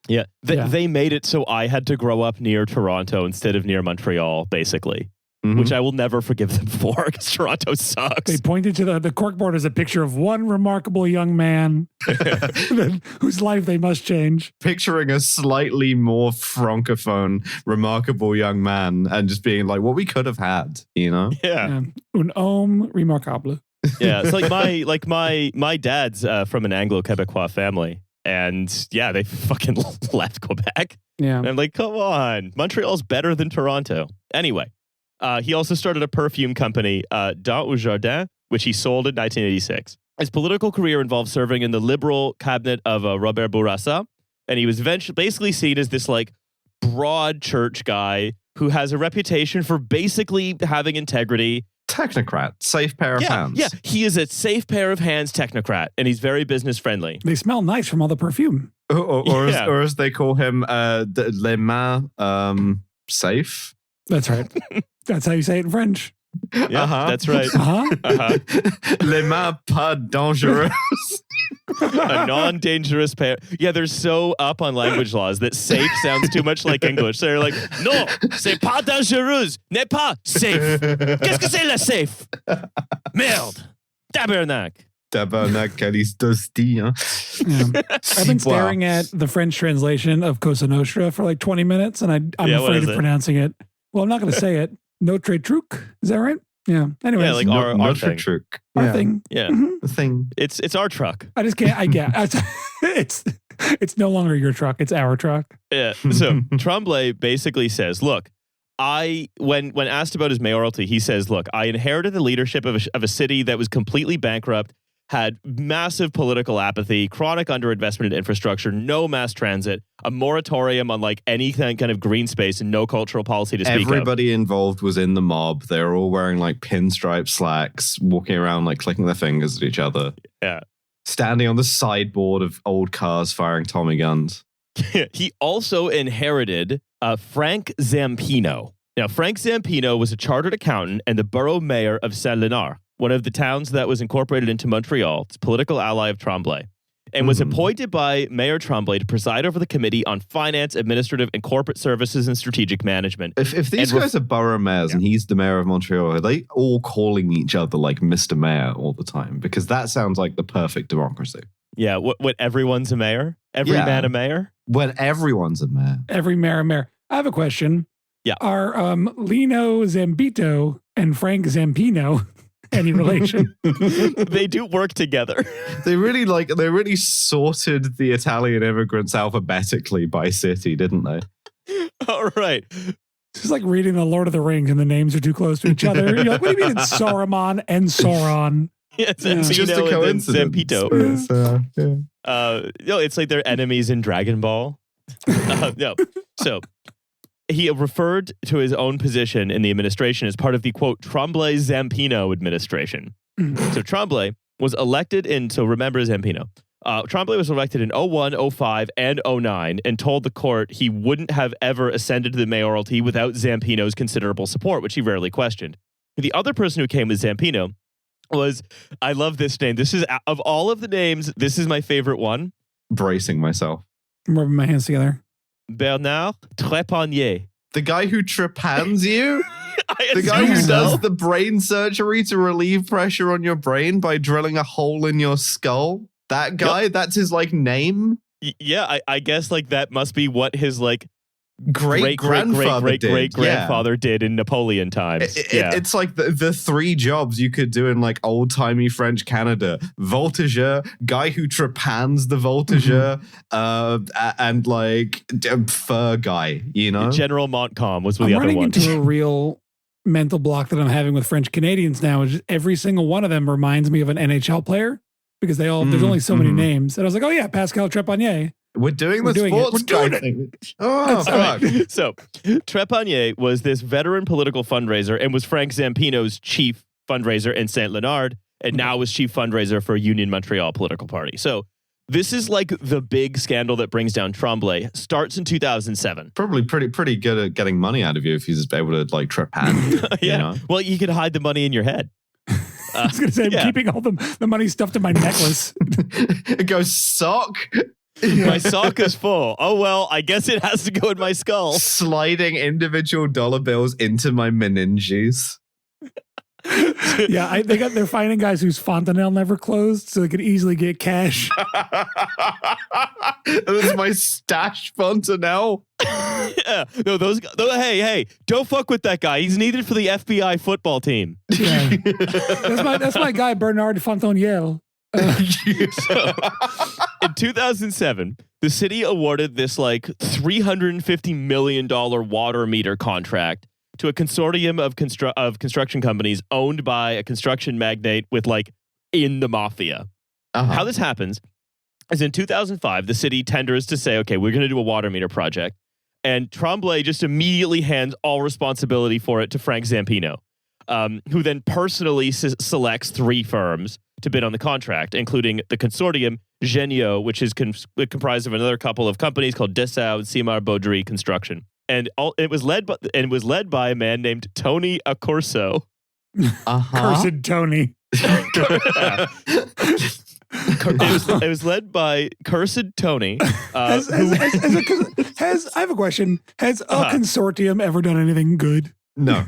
Yeah. They made it so I had to grow up near Toronto instead of near Montreal, basically. Which I will never forgive them for because Toronto sucks. They pointed to the corkboard as a picture of one remarkable young man whose life they must change. Picturing a slightly more francophone, remarkable young man and just being like, what we could have had, you know? Yeah. Un homme remarquable. Yeah. It's like my dad's from an Anglo-Quebecois family. And yeah, they fucking left Quebec. Yeah. And I'm like, come on. Montreal's better than Toronto. Anyway. He also started a perfume company, Dans au Jardin, which he sold in 1986. His political career involved serving in the Liberal cabinet of Robert Bourassa, and he was basically seen as this like broad church guy who has a reputation for basically having integrity. Technocrat, safe pair of hands. Yeah, he is a safe pair of hands technocrat, and he's very business friendly. They smell nice from all the perfume. Or as they call him, les mains safe. That's right. That's how you say it in French. Yeah, that's right. Les mains pas dangereuses. A non-dangerous pair. Yeah, they're so up on language laws that safe sounds too much like English. So they're like, non, c'est pas dangereux, n'est pas safe. Qu'est-ce que c'est la safe? Merde. Tabernacle. Tabernacle Calistosti, hein? Yeah. I've been staring at the French translation of Cosa Nostra for like 20 minutes, and I'm afraid of pronouncing it. Well, I'm not going to say it. Notre truc. Is that right? Yeah. Anyway, yeah, like our thing. Truc. Our thing. Yeah. The thing. It's our truck. I just can't. It's no longer your truck. It's our truck. Yeah. So Tremblay basically says, look, when asked about his mayoralty, he says, look, I inherited the leadership of a city that was completely bankrupt, had massive political apathy, chronic underinvestment in infrastructure, no mass transit, a moratorium on like any kind of green space, and no cultural policy to speak of. Everybody involved was in the mob. They were all wearing like pinstripe slacks, walking around like clicking their fingers at each other. Yeah. Standing on the sideboard of old cars firing Tommy guns. He also inherited Frank Zampino. Now, Frank Zampino was a chartered accountant and the borough mayor of Saint-Léonard, one of the towns that was incorporated into Montreal. It's a political ally of Tremblay, and was appointed by Mayor Tremblay to preside over the Committee on Finance, Administrative, and Corporate Services and Strategic Management. If these guys are borough mayors and he's the mayor of Montreal, are they all calling each other like Mr. Mayor all the time? Because that sounds like the perfect democracy. Yeah, what everyone's a mayor? Every man a mayor? When everyone's a mayor. Every mayor a mayor. I have a question. Yeah. Are Lino Zambito and Frank Zampino any relation? They do work together. They really sorted the Italian immigrants alphabetically by city, didn't they? All right. It's just like reading The Lord of the Rings and the names are too close to each other. You're like, what do you mean it's Saruman and Sauron? Yeah, it's just a coincidence. Zampito. No, it's like they're enemies in Dragon Ball. No. So he referred to his own position in the administration as part of the, quote, Tremblay-Zampino administration. So Tremblay was elected remember Zampino. Tremblay was elected in 01, 05, and 09 and told the court he wouldn't have ever ascended to the mayoralty without Zampino's considerable support, which he rarely questioned. The other person who came with Zampino was, I love this name. This is, of all of the names, this is my favorite one. Bracing myself. I'm rubbing my hands together. Bernard Trepans. The guy who trepans you? The guy who does the brain surgery to relieve pressure on your brain by drilling a hole in your skull? That guy? Yep. That's his, like, name? Yeah, I guess, like, that must be what his, like, great-grandfather did in Napoleon times. It's like the three jobs you could do in like old-timey French Canada. Voltigeur, guy who trepans the voltigeur, and like fur guy, you know? General Montcalm was the other one. I'm running into a real mental block that I'm having with French Canadians now. Is every single one of them reminds me of an NHL player because they all there's only so many names. And I was like, oh yeah, Pascal Trepanier. We're doing the sports guy thing. Oh, fuck. So, Trepanier was this veteran political fundraiser and was Frank Zampino's chief fundraiser in Saint-Léonard, and now is chief fundraiser for Union Montreal political party. So, This is like the big scandal that brings down Tremblay. Starts in 2007. Probably pretty good at getting money out of you if he's able to like trepan. Yeah. You know? Well, you could hide the money in your head. I was going to say, I'm keeping all the money stuffed in my necklace. It goes sock. My sock is full. Oh, well, I guess it has to go in my skull. Sliding individual dollar bills into my meninges. Yeah, they're finding guys whose fontanelle never closed, so they could easily get cash. That's my stash fontanelle. Yeah. No, hey, don't fuck with that guy. He's needed for the FBI football team. Yeah. That's my guy, Bernard Fontanelle. So, in 2007, the city awarded this like $350 million water meter contract to a consortium of construction companies owned by a construction magnate with like in the mafia. How this happens is in 2005, the city tenders to say, okay, we're going to do a water meter project. And Tremblay just immediately hands all responsibility for it to Frank Zampino, who then personally selects 3 firms to bid on the contract, including the consortium Genio, which is comprised of another couple of companies called Dessau and Simar Baudry Construction. And it was led by a man named Tony Accurso. Cursed Tony. It was led by Cursed Tony. I have a question. Has a consortium ever done anything good? No.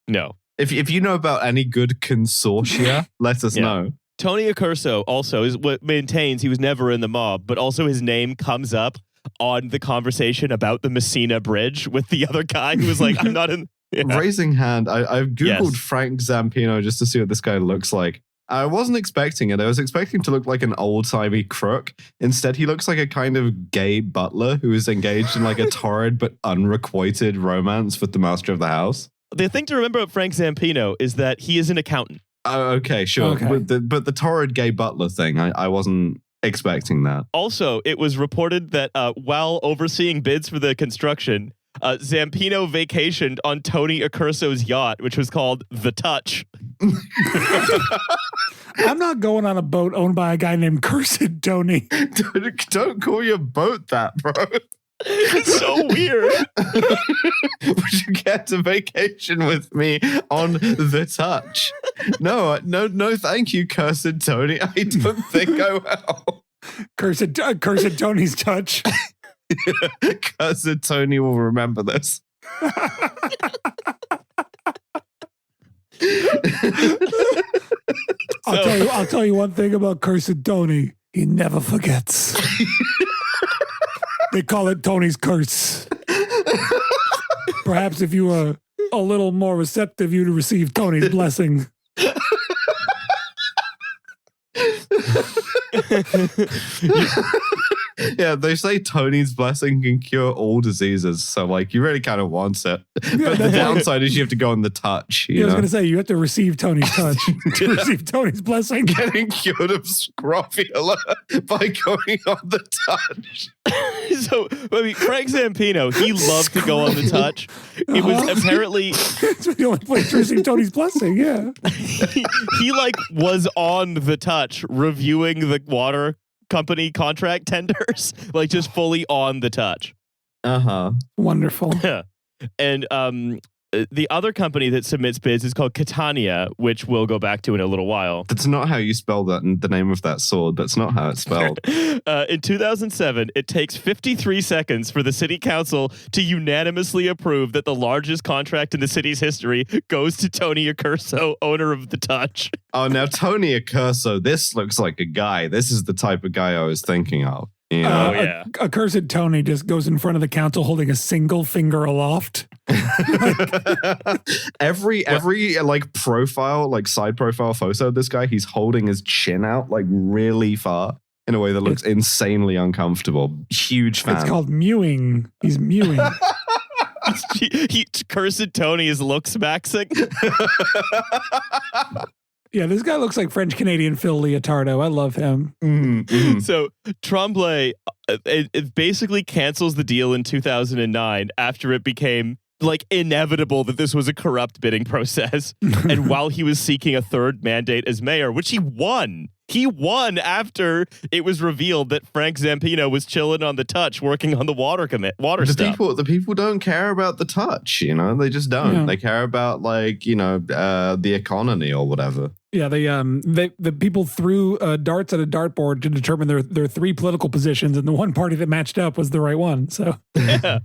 No. If you know about any good consortia, let us know. Tony Accurso also is what maintains he was never in the mob, but also his name comes up on the conversation about the Messina Bridge with the other guy who was like, I'm not in. Yeah. Raising hand. I've Googled Frank Zampino just to see what this guy looks like. I wasn't expecting it. I was expecting him to look like an old-timey crook. Instead, he looks like a kind of gay butler who is engaged in like a torrid but unrequited romance with the master of the house. The thing to remember about Frank Zampino is that he is an accountant. Oh, okay, sure. Okay. But the torrid gay butler thing, I wasn't expecting that. Also, it was reported that while overseeing bids for the construction, Zampino vacationed on Tony Accurso's yacht, which was called The Touch. I'm not going on a boat owned by a guy named Cursed Tony. Don't call your boat that, bro. It's so weird. Would you get to vacation with me on The Touch? No, thank you, Cursed Tony. I don't think I will. Cursed Tony's touch. Cursed Tony will remember this. I'll tell you one thing about Cursed Tony. He never forgets. They call it Tony's curse. Perhaps if you were a little more receptive, you'd receive Tony's blessing. Yeah, they say Tony's blessing can cure all diseases, so like you really kind of want it. Yeah, but the downside is you have to go on The Touch. I was going to say you have to receive Tony's touch to receive Tony's blessing. Getting cured of scrofula by going on The Touch. So, I mean, Frank Zampino, he loved to go on The Touch. It was apparently it's the only place to receive Tony's blessing. Yeah, he like was on The Touch reviewing the water company contract tenders, like just fully on The Touch. Wonderful. Yeah. And the other company that submits bids is called Catania, which we'll go back to in a little while. That's not how you spell that, the name of that sword. That's not how it's spelled. In 2007, it takes 53 seconds for the city council to unanimously approve that the largest contract in the city's history goes to Tony Accurso, owner of The Touch. Oh, now Tony Accurso, this looks like a guy. This is the type of guy I was thinking of. You know? Yeah. Accursed Tony just goes in front of the council holding a single finger aloft. Every like profile, like side profile photo of this guy, he's holding his chin out like really far in a way that looks insanely uncomfortable. Huge fan. It's called mewing. He's mewing. Cursed Tony is looks maxing. Yeah, this guy looks like French-Canadian Phil Leotardo. I love him. Mm-hmm. So Tremblay, it basically cancels the deal in 2009 after it became like inevitable that this was a corrupt bidding process. And while he was seeking a third mandate as mayor, which he won He won after it was revealed that Frank Zampino was chilling on the touch, working on the water stuff. The people don't care about the touch, they just don't. Yeah. They care about the economy or whatever. Yeah, the people threw darts at a dartboard to determine their three political positions, and the one party that matched up was the right one. So yeah.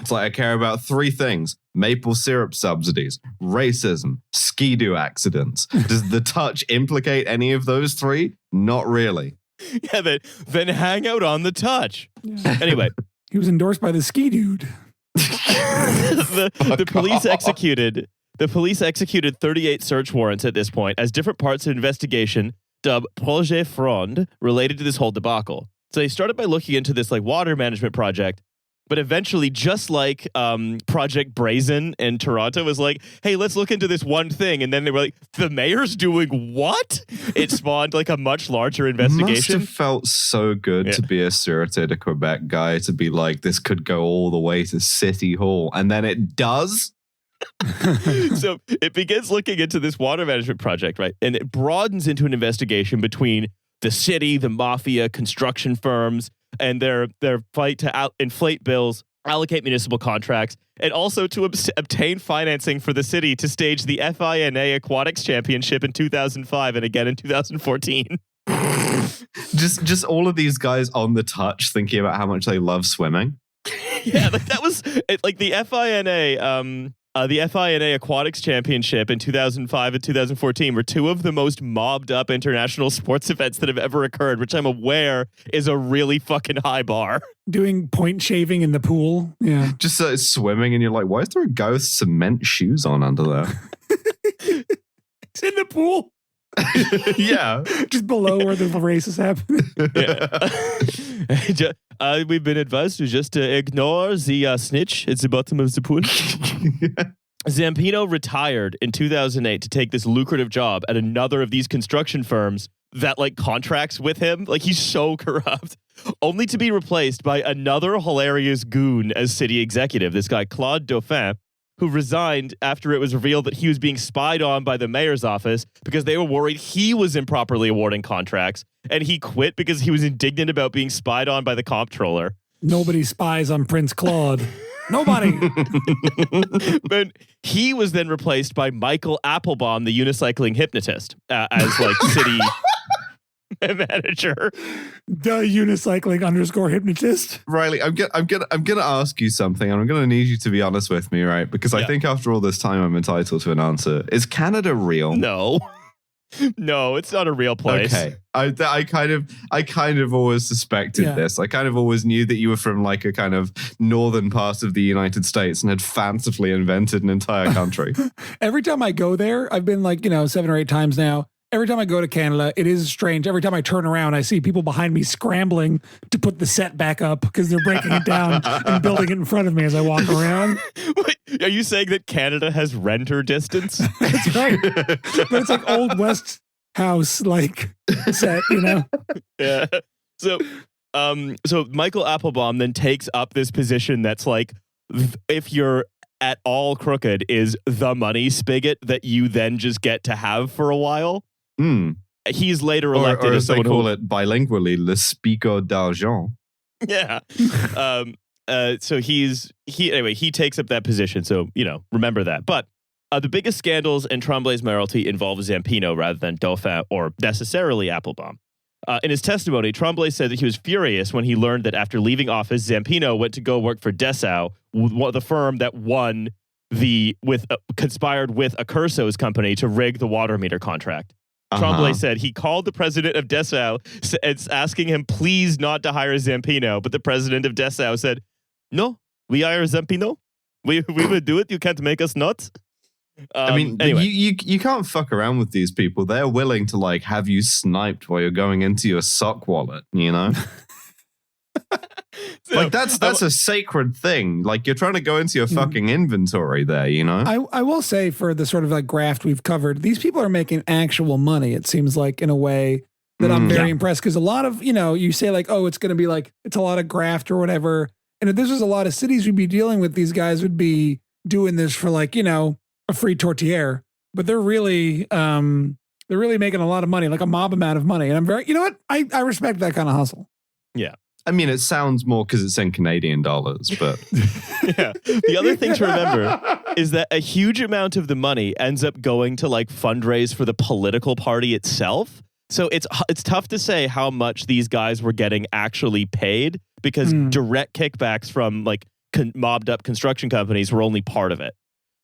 It's like I care about three things: maple syrup subsidies, racism, ski-doo accidents. Does the touch implicate any of those three? Not really. Yeah, then hang out on the touch. Yeah. Anyway. He was endorsed by the ski dude. The police executed 38 search warrants at this point as different parts of investigation dubbed Projet Fronde related to this whole debacle. So they started by looking into this water management project. But eventually, just like Project Brazen in Toronto was like, hey, let's look into this one thing. And then they were like, the mayor's doing what? It spawned a much larger investigation. Must have felt so good to be a Sûreté de Quebec guy, to be like, this could go all the way to City Hall. And then it does. So it begins looking into this water management project, right? And it broadens into an investigation between the city, the mafia, construction firms, and their fight to inflate bills, allocate municipal contracts, and also to obtain financing for the city to stage the FINA Aquatics Championship in 2005 and again in 2014. just all of these guys on the touch thinking about how much they love swimming. Yeah, that was the FINA. The FINA Aquatics Championship in 2005 and 2014 were two of the most mobbed up international sports events that have ever occurred, which I'm aware is a really fucking high bar. Doing point shaving in the pool. Yeah. Just swimming, and you're like, why is there a guy with cement shoes on under there? It's in the pool. Yeah. Just below where the race is happening. Yeah. We've been advised to just ignore the snitch at the bottom of the pool. Zampino retired in 2008 to take this lucrative job at another of these construction firms that contracts with him. He's so corrupt, only to be replaced by another hilarious goon as city executive, this guy Claude Dauphin, who resigned after it was revealed that he was being spied on by the mayor's office because they were worried he was improperly awarding contracts, and he quit because he was indignant about being spied on by the comptroller. Nobody spies on Prince Claude. Nobody. But he was then replaced by Michael Applebaum, the unicycling hypnotist, as city manager. The unicycling _ hypnotist. Riley, I'm gonna ask you something, and I'm gonna need you to be honest with me, right? Because I think after all this time, I'm entitled to an answer. Is Canada real? No. No, it's not a real place. Okay. I kind of always suspected this. I kind of always knew that you were from a kind of northern part of the United States and had fancifully invented an entire country. Every time I go there, I've been 7 or 8 times now. Every time I go to Canada, it is strange. Every time I turn around, I see people behind me scrambling to put the set back up because they're breaking it down and building it in front of me as I walk around. Wait, are you saying that Canada has renter distance? That's right. But it's Old West house set, Yeah. So Michael Applebaum then takes up this position that's if you're at all crooked, is the money spigot that you then just get to have for a while. He's later elected, or as they call it bilingually, le spigot d'argent. Yeah. So he takes up that position. So remember that. But the biggest scandals in Tremblay's mayoralty involve Zampino rather than Dauphin or necessarily Applebaum. In his testimony, Tremblay said that he was furious when he learned that after leaving office, Zampino went to go work for Dessau, the firm that conspired with Accurso's company to rig the water meter contract. Tremblay said he called the president of Dessau asking him please not to hire Zampino, but the president of Dessau said, "No, we hire Zampino. We will do it. You can't make us not." Anyway. you can't fuck around with these people. They're willing to have you sniped while you're going into your sock wallet, So, that's a sacred thing. You're trying to go into your fucking inventory there, I will say, for the sort of graft we've covered, these people are making actual money, it seems in a way that I'm very impressed, because a lot of, you say oh, it's going to be it's a lot of graft or whatever. And if this was a lot of cities we'd be dealing with, these guys would be doing this for a free tortilla, but they're really They're really making a lot of money, like a mob amount of money. And I'm very, you know what? I respect that kind of hustle. Yeah. I mean, it sounds more because it's in Canadian dollars, but yeah. The other thing to remember is that a huge amount of the money ends up going to like fundraise for the political party itself. So it's tough to say how much these guys were getting actually paid because direct kickbacks from like mobbed up construction companies were only part of it.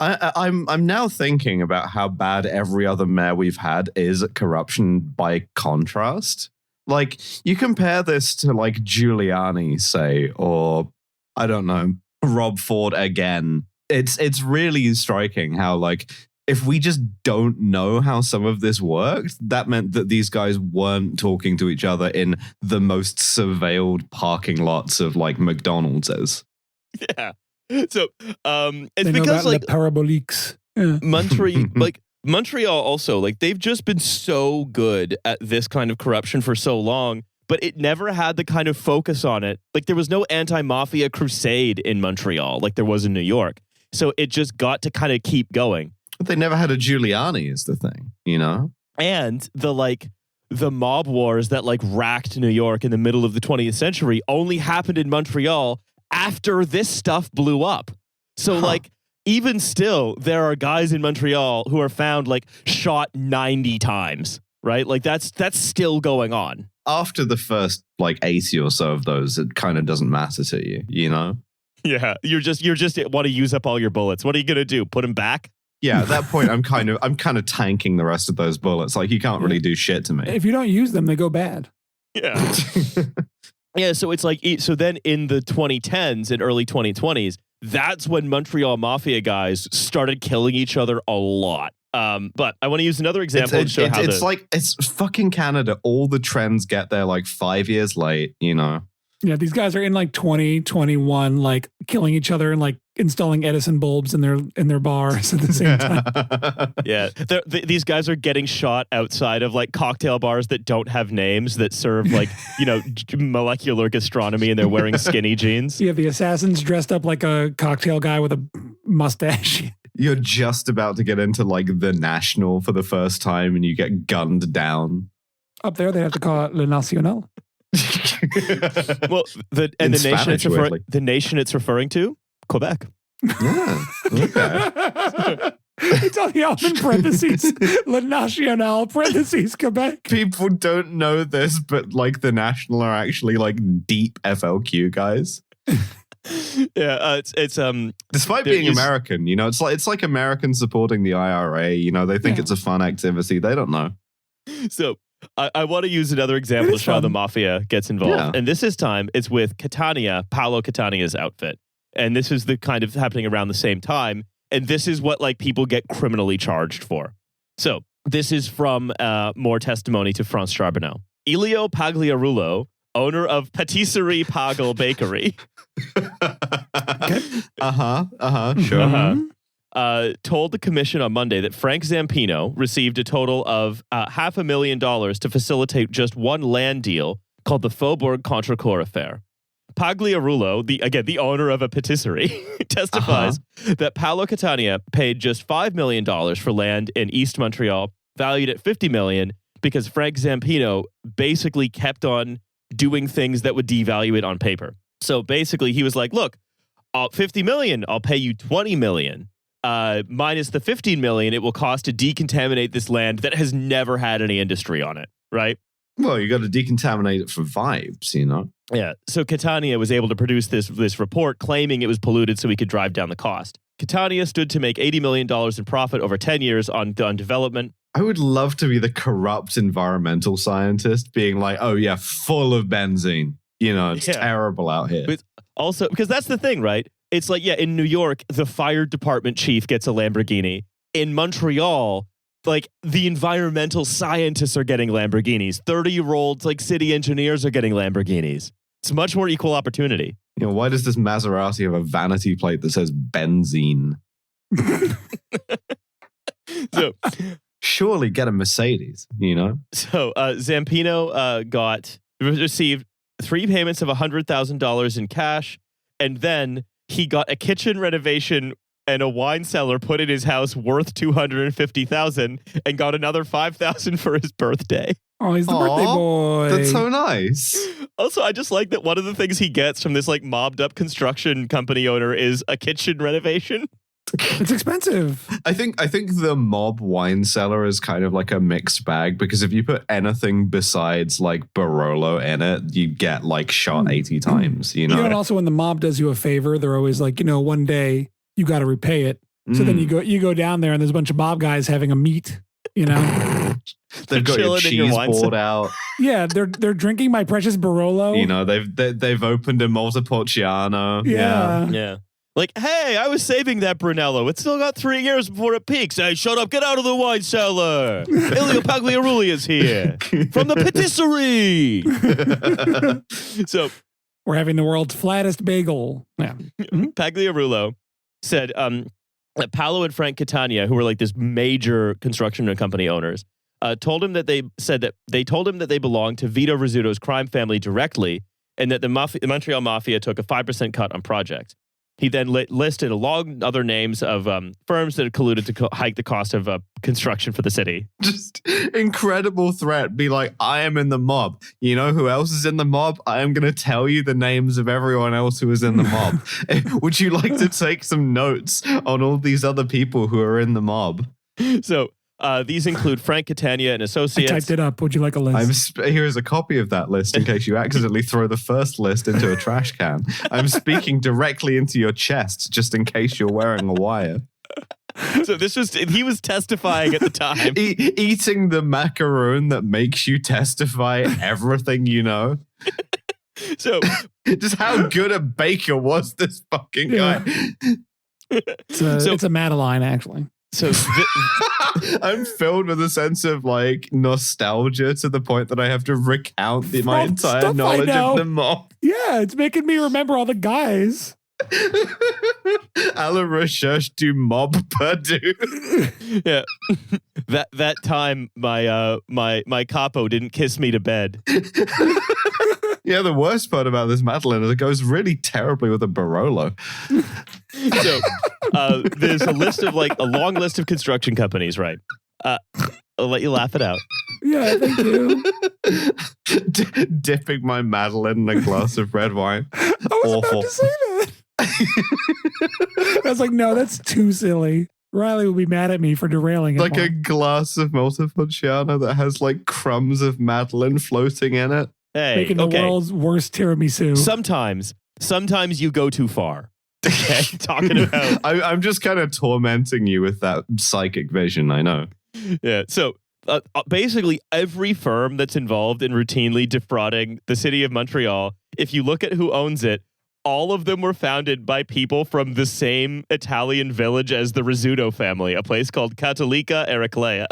I'm now thinking about how bad every other mayor we've had is at corruption by contrast. Like, you compare this to, like, Giuliani, say, or, I don't know, Rob Ford again. It's really striking how, like, if we just don't know how some of this worked, that meant that these guys weren't talking to each other in the most surveilled parking lots of, like, McDonald's. Yeah. So, it's they because, like, paraboliques. Yeah. Montreal also, like, they've just been so good at this kind of corruption for so long, but it never had the kind of focus on it. Like, there was no anti-mafia crusade in Montreal like there was in New York. So it just got to kind of keep going. But they never had a Giuliani is the thing, you know? And the mob wars that, like, racked New York in the middle of the 20th century only happened in Montreal after this stuff blew up. So, like, even still, there are guys in Montreal who are found like shot 90 times, right? Like that's still going on. After the first like 80 or so of those, it kind of doesn't matter to you, you know? Yeah, you're just want to use up all your bullets. What are you gonna do? Put them back? Yeah, at that point, I'm kind of tanking the rest of those bullets. Like you can't really do shit to me. If you don't use them, they go bad. Yeah. Yeah, so it's like, so then in the 2010s and early 2020s, that's when Montreal Mafia guys started killing each other a lot. But I want to use another example to show how it's fucking Canada. All the trends get there like 5 years late, you know? Yeah, these guys are in like 2021, like killing each other and like installing Edison bulbs in their bars at the same time. Yeah, these guys are getting shot outside of like cocktail bars that don't have names that serve like, you know, molecular gastronomy, and they're wearing skinny jeans. Yeah, the assassins dressed up like a cocktail guy with a mustache. You're just about to get into like the National for the first time and you get gunned down. Up there, they have to call it Le National. Well, the nation it's referring to, Quebec. Yeah, okay. It's on the album parentheses, Le National parentheses, Quebec. People don't know this, but like the National are actually like deep FLQ guys. Yeah, it's despite being American, you know, it's like Americans supporting the IRA. You know, they think it's a fun activity. They don't know. So I want to use another example to show how the mafia gets involved. And this time it's with Paolo Catania's outfit. And this is the kind of happening around the same time. And this is what like people get criminally charged for. So this is from more testimony to France Charbonneau. Elio Pagliarulo, owner of Patisserie Pagel Bakery. Sure. Told the commission on Monday that Frank Zampino received a total of $500,000 to facilitate just one land deal called the Faubourg Contrecoeur affair. Pagliarulo, the owner of a patisserie, testifies that Paolo Catania paid just $5 million for land in East Montreal, valued at $50 million, because Frank Zampino basically kept on doing things that would devalue it on paper. So basically, he was like, "Look, $50 million, I'll pay you $20 million." Minus the $15 million it will cost to decontaminate this land that has never had any industry on it, right? Well, you got to decontaminate it for vibes, you know? Yeah. So Catania was able to produce this report claiming it was polluted so he could drive down the cost. Catania stood to make $80 million in profit over 10 years on development. I would love to be the corrupt environmental scientist being like, oh yeah, full of benzene. You know, it's terrible out here. But also, because that's the thing, right? It's like, in New York, the fire department chief gets a Lamborghini. In Montreal, like the environmental scientists are getting Lamborghinis. 30-year-olds, like city engineers, are getting Lamborghinis. It's much more equal opportunity. You know, why does this Maserati have a vanity plate that says benzene? So, surely get a Mercedes, you know? So Zampino received 3 payments of $100,000 in cash, and then he got a kitchen renovation and a wine cellar put in his house worth $250,000 and got another $5,000 for his birthday. Oh, he's the birthday boy. That's so nice. Also, I just like that one of the things he gets from this like mobbed up construction company owner is a kitchen renovation. It's expensive. I think the mob wine cellar is kind of like a mixed bag, because if you put anything besides like Barolo in it, you get like shot 80 times, you know? And also when the mob does you a favor, they're always like, one day you got to repay it. So then you go down there and there's a bunch of mob guys having a meet, They've got your cheese board out. Yeah, they're drinking my precious Barolo. They've opened a Montepulciano. Yeah. Like, hey, I was saving that Brunello. It's still got 3 years before it peaks. Hey, shut up. Get out of the wine cellar. Elio Pagliarulli is here from the patisserie. So we're having the world's flattest bagel. Yeah. Pagliarullo said that Paolo and Frank Catania, who were like this major construction company owners, told him that they told him that they belonged to Vito Rizutto's crime family directly, and that the Montreal Mafia took a 5% cut on projects. He then listed a long other names of firms that had colluded to hike the cost of construction for the city. Just incredible threat. Be like, I am in the mob. You know who else is in the mob? I am going to tell you the names of everyone else who is in the mob. Would you like to take some notes on all these other people who are in the mob? So these include Frank Catania and Associates. I typed it up. Would you like a list? Here's a copy of that list in case you accidentally throw the first list into a trash can. I'm speaking directly into your chest just in case you're wearing a wire. So he was testifying at the time. Eating the macaroon that makes you testify everything you know. So just how good a baker was this fucking guy? It's a Madeline, actually. So I'm filled with a sense of like nostalgia to the point that I have to recount my entire knowledge of the mob. Yeah, it's making me remember all the guys. À la recherche du mob perdu. Yeah, that time my capo didn't kiss me to bed. Yeah, the worst part about this Madeline is it goes really terribly with a Barolo. So there's a long list of construction companies, right? I'll let you laugh it out. Yeah, thank you. Dipping my Madeline in a glass of red wine. I was about to say that. I was like, no, that's too silly. Riley will be mad at me for derailing it. Like a glass of Montepulciano that has like crumbs of Madeline floating in it. Hey, making the world's worst tiramisu. Sometimes you go too far. Okay, talking about. I'm just kind of tormenting you with that psychic vision. I know. Yeah. So basically, every firm that's involved in routinely defrauding the city of Montreal, if you look at who owns it, all of them were founded by people from the same Italian village as the Rizutto family, a place called Cattolica Erclea.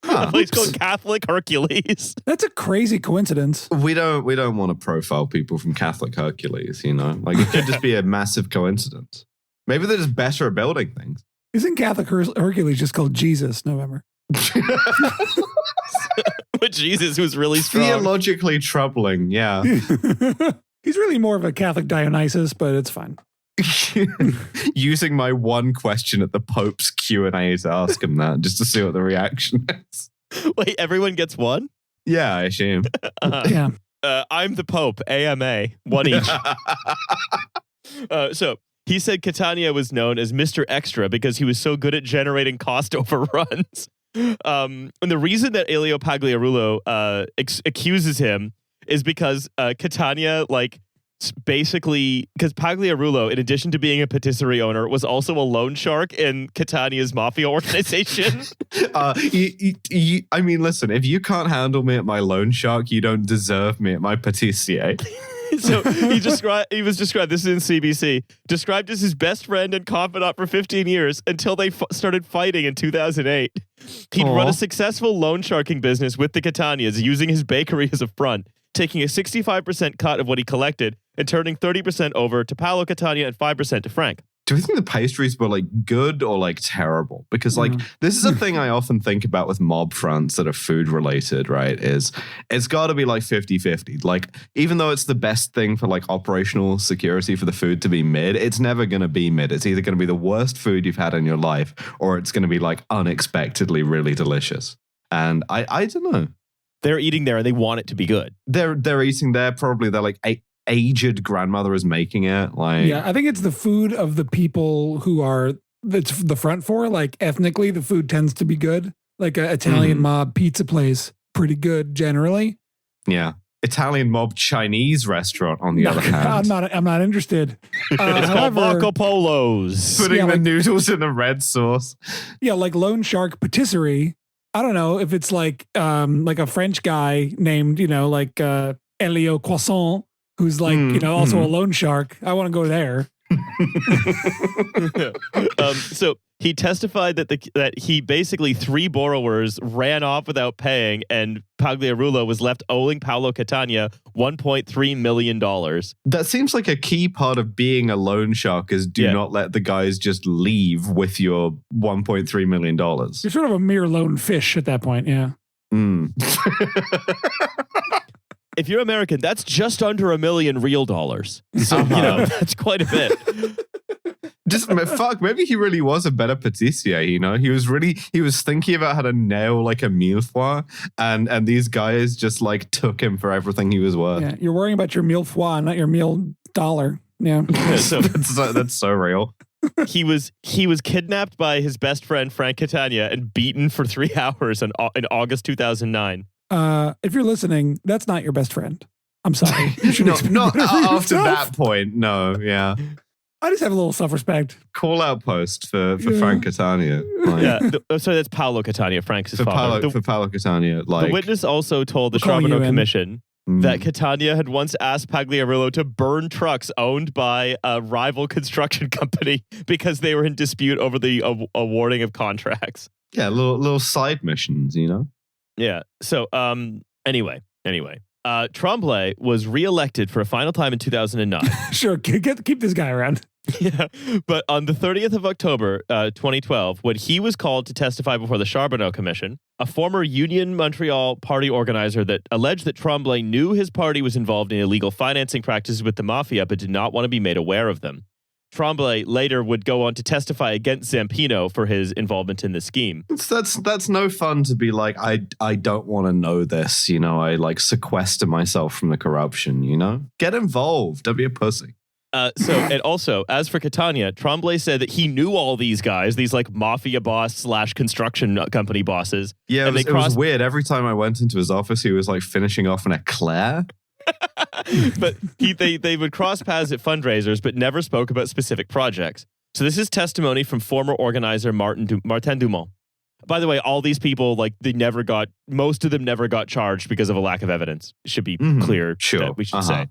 A place called Catholic Hercules. That's a crazy coincidence. We don't want to profile people from Catholic Hercules, Like it could just be a massive coincidence. Maybe they're just better at building things. Isn't Catholic Hercules just called Jesus, November? But Jesus was really strong. Theologically troubling, yeah. He's really more of a Catholic Dionysus, but it's fine. Using my one question at the Pope's Q&A to ask him that, just to see what the reaction is. Wait, everyone gets one? Yeah, I assume. Yeah. I'm the Pope, AMA, one each. So he said Catania was known as Mr. Extra because he was so good at generating cost overruns. And the reason that Elio Pagliarullo accuses him is because Catania, basically, because Pagliarullo, in addition to being a patisserie owner, was also a loan shark in Catania's mafia organization. I mean, listen, if you can't handle me at my loan shark, you don't deserve me at my patissier. So he was described, this is in CBC, described as his best friend and confidant for 15 years until they started fighting in 2008. He'd run a successful loan sharking business with the Catanias, using his bakery as a front, taking a 65% cut of what he collected and turning 30% over to Paolo Catania and 5% to Frank. do we think the pastries were like good or like terrible? Because like this is a thing I often think about with mob fronts that are food related, right? Is it's got to be like 50-50. Like even though it's the best thing for like operational security for the food to be mid, it's never going to be mid. It's either going to be the worst food you've had in your life or it's going to be like unexpectedly really delicious. And I don't know. They're eating there and they want it to be good. They're eating there. Probably they're like aged grandmother is making it. Like yeah, I think it's the food of the people who are that's the front for. Like ethnically, the food tends to be good. Like an Italian mob pizza place, pretty good generally. Yeah, Italian mob Chinese restaurant on the other hand. I'm not interested. It's called Marco Polo's. Putting the noodles in the red sauce. Yeah, like Lone Shark Patisserie. I don't know if it's like a French guy named like Elio Croissant. Who's like, also a loan shark. I want to go there. So he testified that he basically 3 borrowers ran off without paying, and Pagliarulo was left owing Paolo Catania $1.3 million. That seems like a key part of being a loan shark is do not let the guys just leave with your $1.3 million. You're sort of a mere lone fish at that point, yeah. If you're American, that's just under $1 million real dollars. So, that's quite a bit. Maybe he really was a better patissier, He was thinking about how to nail like a mille-feuille and these guys just like took him for everything he was worth. Yeah, you're worrying about your mille-feuille, not your meal dollar. Yeah. So, that's so real. He was kidnapped by his best friend, Frank Catania, and beaten for 3 hours in August 2009. If you're listening, that's not your best friend. I'm sorry. Not after that point. No, yeah. I just have a little self-respect. Call out post for Frank Catania. Sorry, that's Paolo Catania, Frank's father. For Paolo Catania. The witness also told the Charbonneau Commission that Catania had once asked Pagliarulo to burn trucks owned by a rival construction company because they were in dispute over the awarding of contracts. Yeah, little side missions, Yeah. So, anyway, Tremblay was reelected for a final time in 2009. Sure, keep this guy around. Yeah, but on the 30th of October, 2012, when he was called to testify before the Charbonneau Commission, a former Union Montreal party organizer that alleged that Tremblay knew his party was involved in illegal financing practices with the mafia, but did not want to be made aware of them. Tremblay later would go on to testify against Zampino for his involvement in the scheme. That's no fun to be like, I don't want to know this, I like sequester myself from the corruption, Get involved, don't be a pussy. And also, as for Catania, Tremblay said that he knew all these guys, these like mafia boss / construction company bosses. Yeah, it was weird. Every time I went into his office, he was like finishing off an eclair. But they would cross paths at fundraisers, but never spoke about specific projects. So this is testimony from former organizer Martin Dumont. By the way, all these people, most of them never got charged because of a lack of evidence. It should be clear that we should say.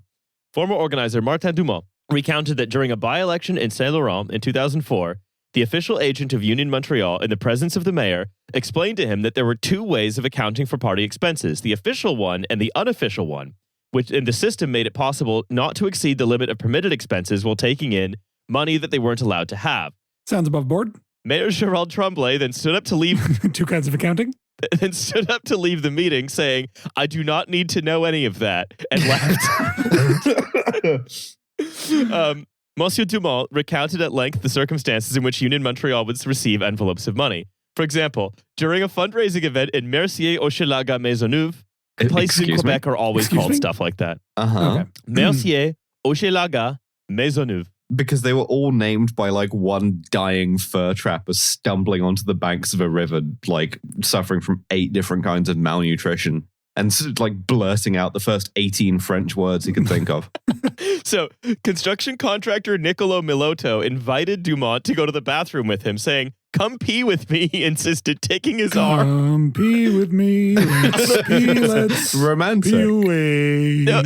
Former organizer Martin Dumont recounted that during a by-election in Saint-Laurent in 2004, the official agent of Union Montreal, in the presence of the mayor, explained to him that there were 2 ways of accounting for party expenses, the official one and the unofficial one, which in the system made it possible not to exceed the limit of permitted expenses while taking in money that they weren't allowed to have. Sounds above board. Mayor Gérald Tremblay then stood up to leave... 2 kinds of accounting? Then stood up to leave the meeting saying, I do not need to know any of that, and left. Monsieur Dumont recounted at length the circumstances in which Union Montreal would receive envelopes of money. For example, during a fundraising event in Mercier, Hochelaga, Maisonneuve, places in Quebec are always called stuff like that. Okay. Mercier, Hochelaga, Maisonneuve. Because they were all named by like one dying fur trapper stumbling onto the banks of a river, like suffering from 8 different kinds of malnutrition and like blurting out the first 18 French words he could think of. So construction contractor Niccolo Milotto invited Dumont to go to the bathroom with him, saying, "Come pee with me," he insisted, taking his arm. Come pee with me. Let's romantic. Pee away. No.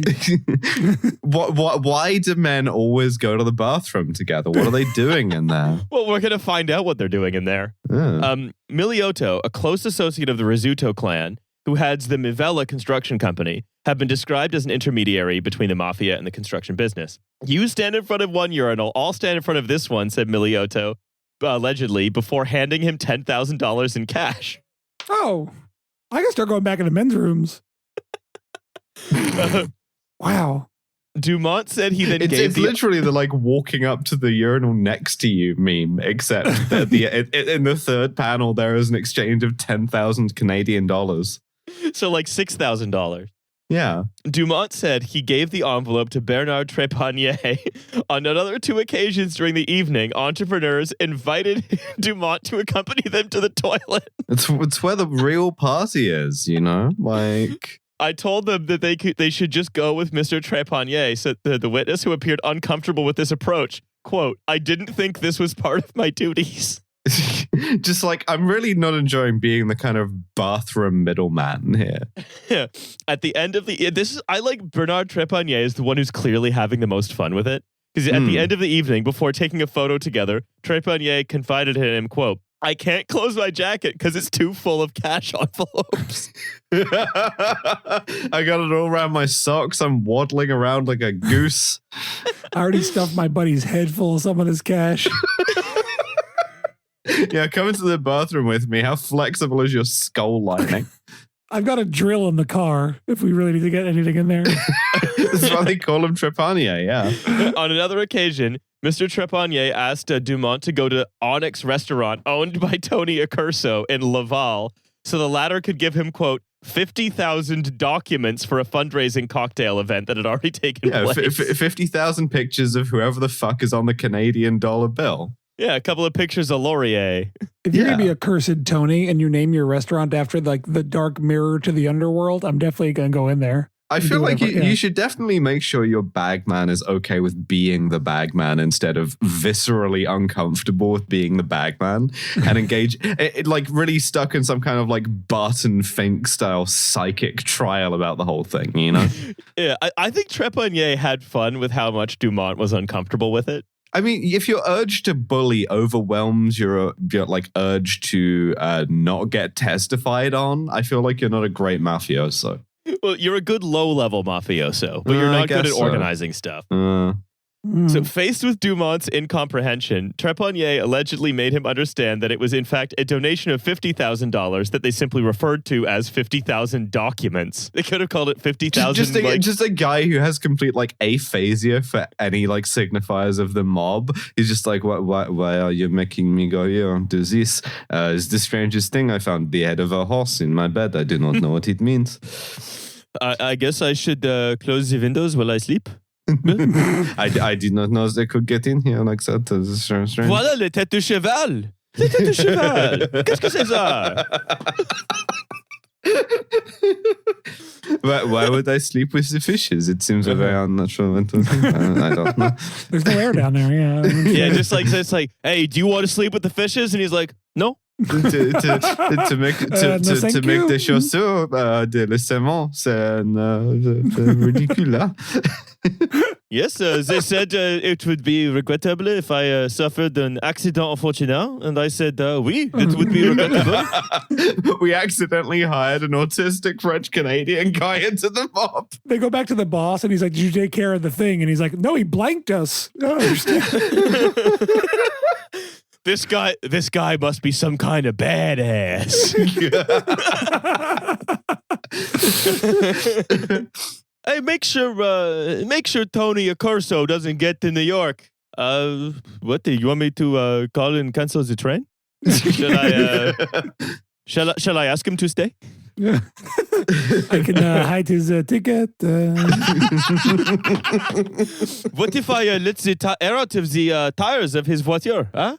Why do men always go to the bathroom together? What are they doing in there? Well, we're going to find out what they're doing in there. Yeah. Milotto, a close associate of the Rizutto clan, who heads the Mivella construction company, have been described as an intermediary between the mafia and the construction business. You stand in front of one urinal, I'll stand in front of this one, said Miliotto, allegedly, before handing him $10,000 in cash. Oh, I can start going back into men's rooms. Wow. Dumont said he then it's literally the like walking up to the urinal next to you meme, except that in the third panel there is an exchange of 10,000 Canadian dollars. So like $6,000. Yeah. Dumont said he gave the envelope to Bernard Trepanier. On another 2 occasions during the evening, entrepreneurs invited Dumont to accompany them to the toilet. It's where the real party is, you know? Like... I told them that they should just go with Mr. Trepanier, said the witness, who appeared uncomfortable with this approach. Quote, I didn't think this was part of my duties. Just like, I'm really not enjoying being the kind of bathroom middleman here. Yeah. At the end of I like Bernard Trepanier is the one who's clearly having the most fun with it. Because at the end of the evening, before taking a photo together, Trepanier confided in him, quote, I can't close my jacket because it's too full of cash envelopes. I got it all around my socks. I'm waddling around like a goose. I already stuffed my buddy's head full of some of this cash. Yeah, come into the bathroom with me. How flexible is your skull lining? I've got a drill in the car if we really need to get anything in there. That's why they call him Trepanier, yeah. On another occasion, Mr. Trepanier asked Dumont to go to Onyx Restaurant, owned by Tony Accurso in Laval, so the latter could give him, quote, 50,000 documents for a fundraising cocktail event that had already taken place. 50,000 pictures of whoever the fuck is on the Canadian dollar bill. Yeah, a couple of pictures of Laurier. If you're going to be a cursed Tony and you name your restaurant after like the dark mirror to the underworld, I'm definitely going to go in there. I feel like you should definitely make sure your bagman is okay with being the bagman instead of viscerally uncomfortable with being the bagman and engage, like really stuck in some kind of like Barton Fink style psychic trial about the whole thing, you know? Yeah, I think Trepanier had fun with how much Dumont was uncomfortable with it. I mean, if your urge to bully overwhelms your like urge to not get testified on, I feel like you're not a great mafioso. Well, you're a good low-level mafioso, but you're not good at organizing stuff. So faced with Dumont's incomprehension, Trepanier allegedly made him understand that it was in fact a donation of $50,000 that they simply referred to as 50,000 documents. They could have called it 50,000. Just a guy who has complete like aphasia for any like signifiers of the mob. He's just like, why are you making me go here and do this? It's the strangest thing. I found the head of a horse in my bed. I do not know what it means. I guess I should close the windows while I sleep. I did not know they could get in here like that. Voilà les têtes de cheval. Les têtes de cheval. Qu'est-ce que c'est ça? Why would I sleep with the fishes? It seems a very unnatural mental thing. I don't know. There's no air down there. Yeah. Yeah, just like it's like, hey, do you want to sleep with the fishes? And he's like, no. to make des chaussures de le ciment, c'est ridicule. Hein? Yes, they said it would be regrettable if I suffered an accident unfortunate, and I said, oui, it would be regrettable. We accidentally hired an autistic French-Canadian guy into the mob. They go back to the boss, and he's like, did you take care of the thing? And he's like, no, he blanked us. I don't understand. This guy must be some kind of badass. Hey, make sure Tony Accurso doesn't get to New York. What do you want me to call and cancel the train? Shall I ask him to stay? Yeah. I can hide his ticket. What if I let the air out of the tires of his voiture? Huh?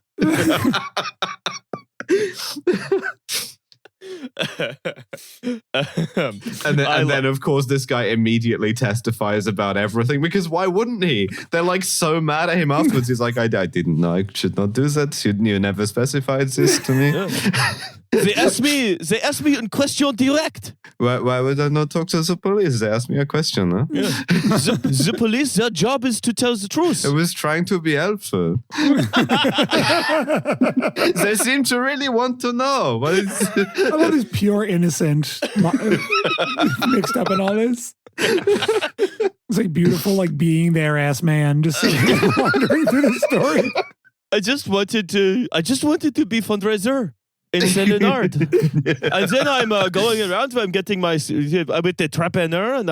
and then of course this guy immediately testifies about everything, because why wouldn't he? They're like so mad at him afterwards. He's like, I didn't know I should not do that. You never specified this to me. Yeah. They asked me a question direct. Why would I not talk to the police? They asked me a question, huh? Yeah. The police, their job is to tell the truth. I was trying to be helpful. They seem to really want to know. I love his pure innocence accent mixed up in all this. It's like beautiful, like being there ass man just wandering through the story. I just wanted to be fundraiser in Saint-Leonard. And then I'm going around, I'm getting with the trepanneur, and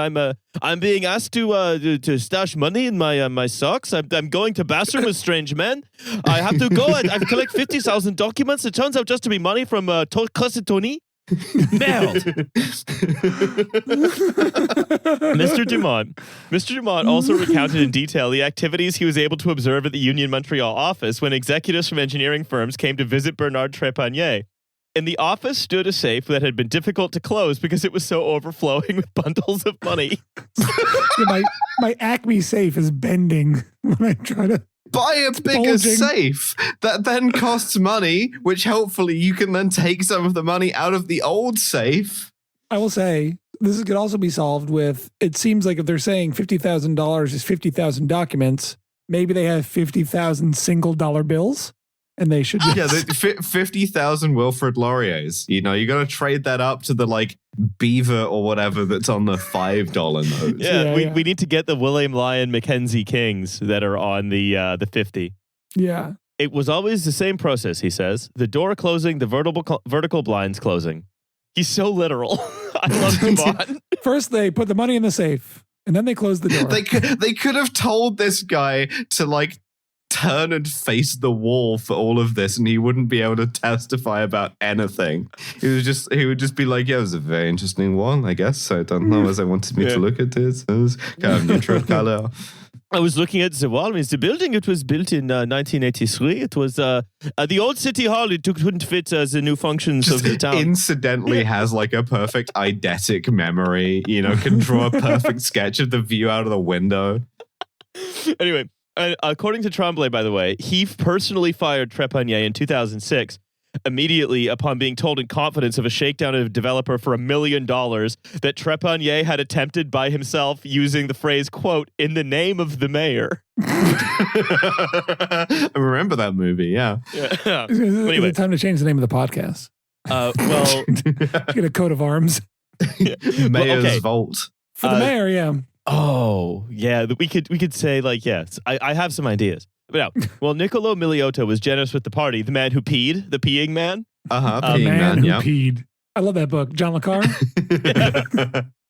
I'm being asked to stash money in my socks. I'm going to bathroom with strange men. I have to go and I collect 50,000 documents. It turns out just to be money from Classe Tony. Merde. Mr. Dumont also recounted in detail the activities he was able to observe at the Union Montreal office when executives from engineering firms came to visit Bernard Trepanier. In the office stood a safe that had been difficult to close because it was so overflowing with bundles of money. my Acme safe is bending when I try to buy a bigger safe that then costs money, which hopefully you can then take some of the money out of the old safe. I will say this could also be solved with, it seems like if they're saying $50,000 is 50,000 documents, maybe they have 50,000 single dollar bills. And they should just... 50,000 Wilfrid Lauriers. You know, you got to trade that up to the like beaver or whatever that's on the $5 notes. Yeah, we need to get the William Lyon Mackenzie Kings that are on the 50. Yeah. It was always the same process, he says. The door closing, the vertical blinds closing. He's so literal. I love Dumont. First, they put the money in the safe, and then they close the door. They could have told this guy to like turn and face the wall for all of this, and he wouldn't be able to testify about anything. He would just be like, yeah, it was a very interesting one, I guess. I don't know, as I wanted me to look at it. It was kind of neutral color. I was looking at the wall. The building, it was built in 1983. It was the old city hall. It couldn't fit the new functions just of the town. Incidentally has like a perfect eidetic memory, you know, can draw a perfect sketch of the view out of the window. Anyway, according to Tremblay, by the way, he personally fired Trepanier in 2006, immediately upon being told in confidence of a shakedown of a developer for $1 million that Trepanier had attempted by himself using the phrase, quote, in the name of the mayor. I remember that movie, yeah. Anyway, it's time to change the name of the podcast. Well, get a coat of arms. Mayor's Vault. For the mayor, yeah. Oh, yeah. We could say, like, yes, I have some ideas. But now, well, Niccolo Miliotto was generous with the party. The man who peed, the peeing man. Peeing man who peed. I love that book. John Le Carre.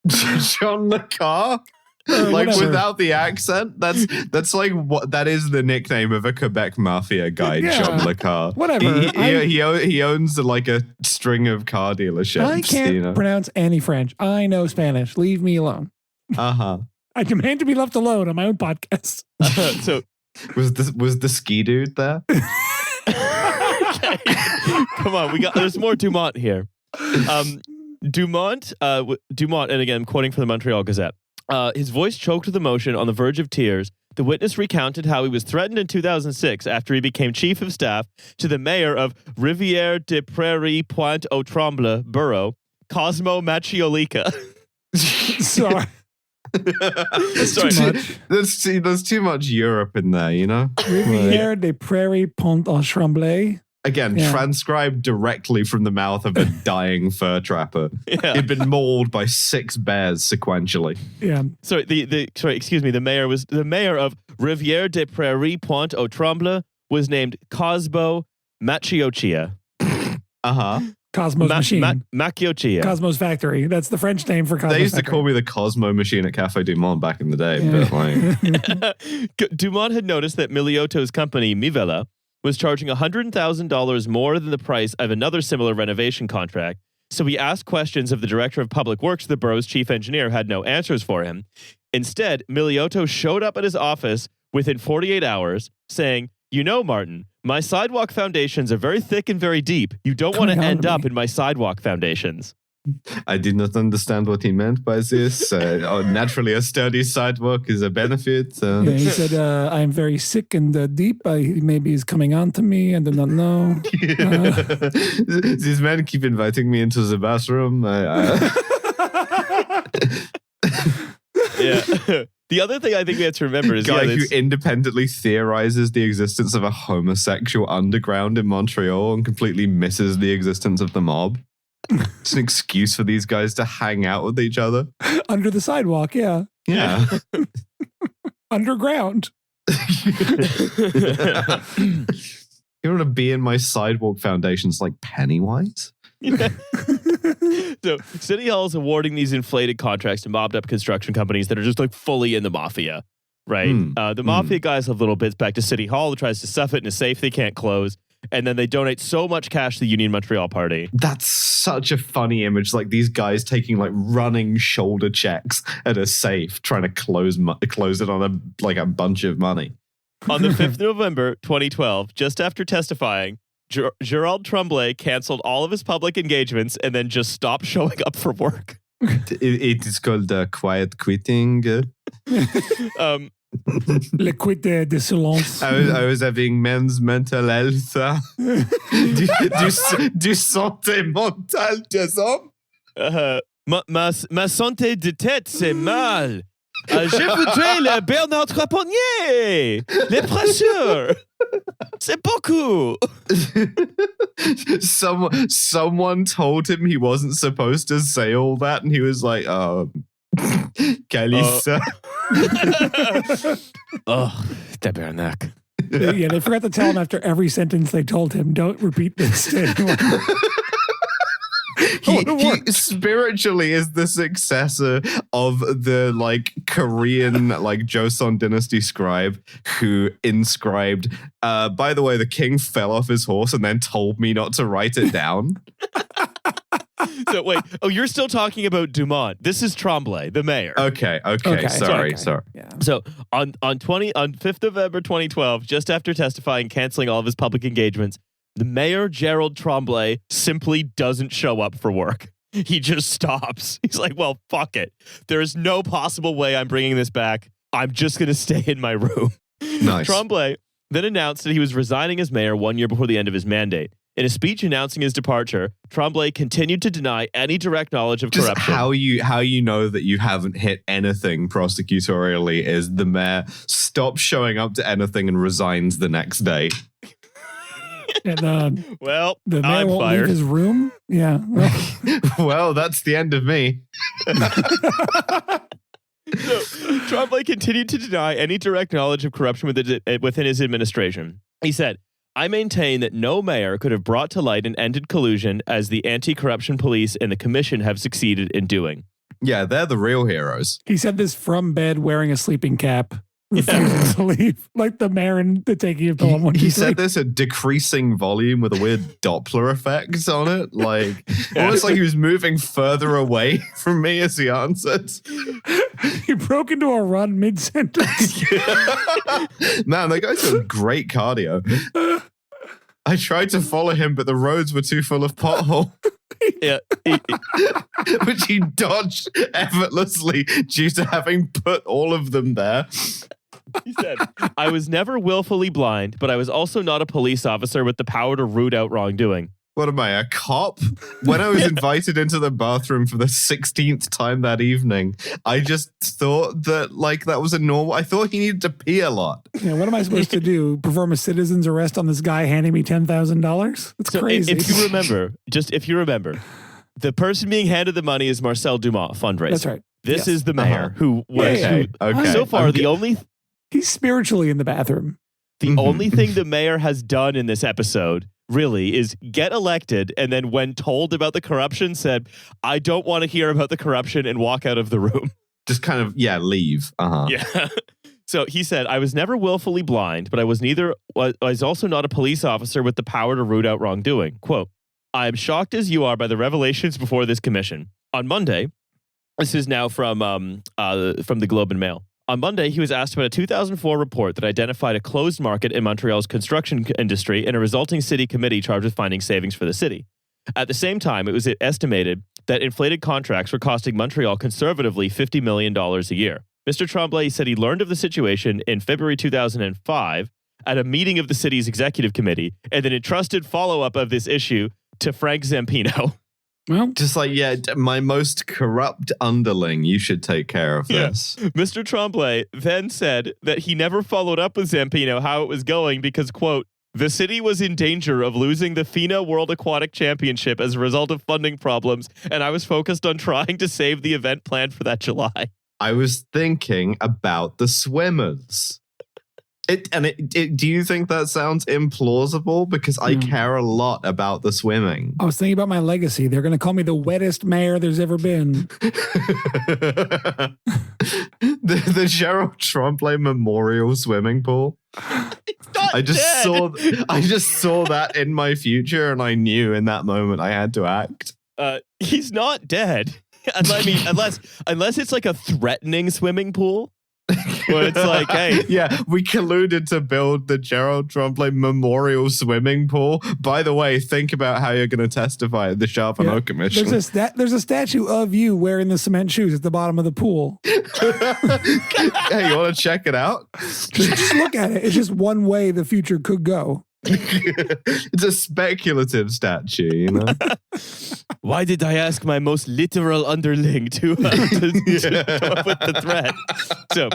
John Le Carre? Like whatever. Without the accent? That's like what that is the nickname of a Quebec mafia guy, yeah. John Le Carre. Whatever. He owns like a string of car dealerships. I can't pronounce any French. I know Spanish. Leave me alone. I demand to be left alone on my own podcast. So was the ski dude there? Okay. Come on, there's more Dumont here. Dumont, and again, I'm quoting from the Montreal Gazette. His voice choked with emotion on the verge of tears. The witness recounted how he was threatened in 2006 after he became chief of staff to the mayor of Rivière des Prairies Pointe-aux-Trembles borough, Cosmo Maciolica. Sorry. There's too much Europe in there, you know? Rivière des Prairies Pointe-aux-Trembles. Again, transcribed directly from the mouth of a dying fur trapper. Yeah. He'd been mauled by 6 bears sequentially. Yeah. Sorry, the mayor of Rivière des Prairies Pointe-aux-Trembles was named Cosmo Macioccia. Cosmo's machine. Macioccia. Cosmo's factory. That's the French name for Cosmo's They used factory. to call me the Cosmo machine at Café du Monde back in the day. Yeah. But Dumont had noticed that Miliotto's company, Mivela, was charging $100,000 more than the price of another similar renovation contract. So he asked questions of the director of public works. The borough's chief engineer had no answers for him. Instead, Miliotto showed up at his office within 48 hours saying, "You know, Martin, my sidewalk foundations are very thick and very deep. You don't want to end up in my sidewalk foundations." I did not understand what he meant by this. Naturally, a sturdy sidewalk is a benefit. He said, I'm very sick and deep. Maybe he's coming on to me. I do not know. These men keep inviting me into the bathroom. Yeah. The other thing I think we have to remember is guy who independently theorizes the existence of a homosexual underground in Montreal and completely misses the existence of the mob. It's an excuse for these guys to hang out with each other. Under the sidewalk, yeah. Yeah. Underground. You want to be in my sidewalk foundations like Pennywise? Yeah. So City Hall is awarding these inflated contracts to mobbed up construction companies that are just like fully in the mafia, right? The mafia guys have little bits back to City Hall that tries to stuff it in a safe they can't close. And then they donate so much cash to the Union Montreal party. That's such a funny image. Like these guys taking like running shoulder checks at a safe, trying to close it on a bunch of money. On the 5th of November, 2012, just after testifying, Gérald Tremblay canceled all of his public engagements and then just stopped showing up for work. It is called quiet quitting. Le quit de silence. I was having men's mental health. Du santé mentale des hommes. Ma santé de tête, c'est mal. Je voudrais le Bernard Traponnier. Les pressures. C'est beaucoup. Someone told him he wasn't supposed to say all that, and he was like, Calissa. Oh, tabernacle. Yeah, they forgot to tell him after every sentence they told him, don't repeat this to anyone. He spiritually is the successor of the like Korean like Joseon dynasty scribe who inscribed, by the way, the king fell off his horse and then told me not to write it down. So wait, you're still talking about Dumont. This is Tremblay, the mayor. Okay. Sorry. Yeah. So on 5th November 2012, just after testifying, canceling all of his public engagements, the mayor, Gérald Tremblay, simply doesn't show up for work. He just stops. He's like, well, fuck it. There is no possible way I'm bringing this back. I'm just going to stay in my room. Nice. Tremblay then announced that he was resigning as mayor 1 year before the end of his mandate. In a speech announcing his departure, Tremblay continued to deny any direct knowledge of corruption. How you know that you haven't hit anything prosecutorially is the mayor stops showing up to anything and resigns the next day. And well, the mayor won't fired. leave his room. Yeah. Well, that's the end of me. So, Tremblay continued to deny any direct knowledge of corruption within his administration. He said, I maintain that no mayor could have brought to light and ended collusion as the anti-corruption police and the commission have succeeded in doing. Yeah, they're the real heroes. He said this from bed wearing a sleeping cap, refusing to leave, like the mayor in The Taking of Pelham 1, 2, 3. He said this at decreasing volume with a weird Doppler effect on it. Like, almost like he was moving further away from me as he answered. He broke into a run mid-sentence. Man, that guy's got great cardio. I tried to follow him, but the roads were too full of potholes. Yeah, Which he dodged effortlessly due to having put all of them there. He said, I was never willfully blind, but I was also not a police officer with the power to root out wrongdoing. What am I, a cop? When I was invited into the bathroom for the 16th time that evening, I just thought that like that was a normal. I thought he needed to pee a lot. Yeah, what am I supposed to do? Perform a citizen's arrest on this guy handing me $10,000? That's crazy. If you remember, the person being handed the money is Marcel Dumont, fundraiser. That's right. This is the mayor who was so far the only. He's spiritually in the bathroom. The only thing the mayor has done in this episode really is get elected and then when told about the corruption said, I don't want to hear about the corruption and walk out of the room. Just kind of, leave. Yeah. So he said, I was never willfully blind, but I was also not a police officer with the power to root out wrongdoing. Quote, I am shocked as you are by the revelations before this commission. On Monday, this is now from the Globe and Mail. On Monday, he was asked about a 2004 report that identified a closed market in Montreal's construction industry and a resulting city committee charged with finding savings for the city. At the same time, it was estimated that inflated contracts were costing Montreal conservatively $50 million a year. Mr. Tremblay said he learned of the situation in February 2005 at a meeting of the city's executive committee and then entrusted follow-up of this issue to Frank Zampino. Well, just like, my most corrupt underling, you should take care of this. Mr. Tremblay then said that he never followed up with Zampino how it was going because, quote, The city was in danger of losing the FINA World Aquatic Championship as a result of funding problems, and I was focused on trying to save the event planned for that July. I was thinking about the swimmers. Do you think that sounds implausible? Because I care a lot about the swimming. I was thinking about my legacy. They're going to call me the wettest mayor there's ever been. the Gérald Tremblay Memorial Swimming Pool. I just saw that in my future, and I knew in that moment I had to act. He's not dead. I mean, unless it's like a threatening swimming pool. Where it's like, hey. Yeah, we colluded to build the Gérald Tremblay Memorial Swimming Pool. By the way, think about how you're going to testify at the Charbonneau Commission. There's a statue of you wearing the cement shoes at the bottom of the pool. Hey, you want to check it out? Just look at it. It's just one way the future could go. It's a speculative statue, you know? Why did I ask my most literal underling to come up with the threat? So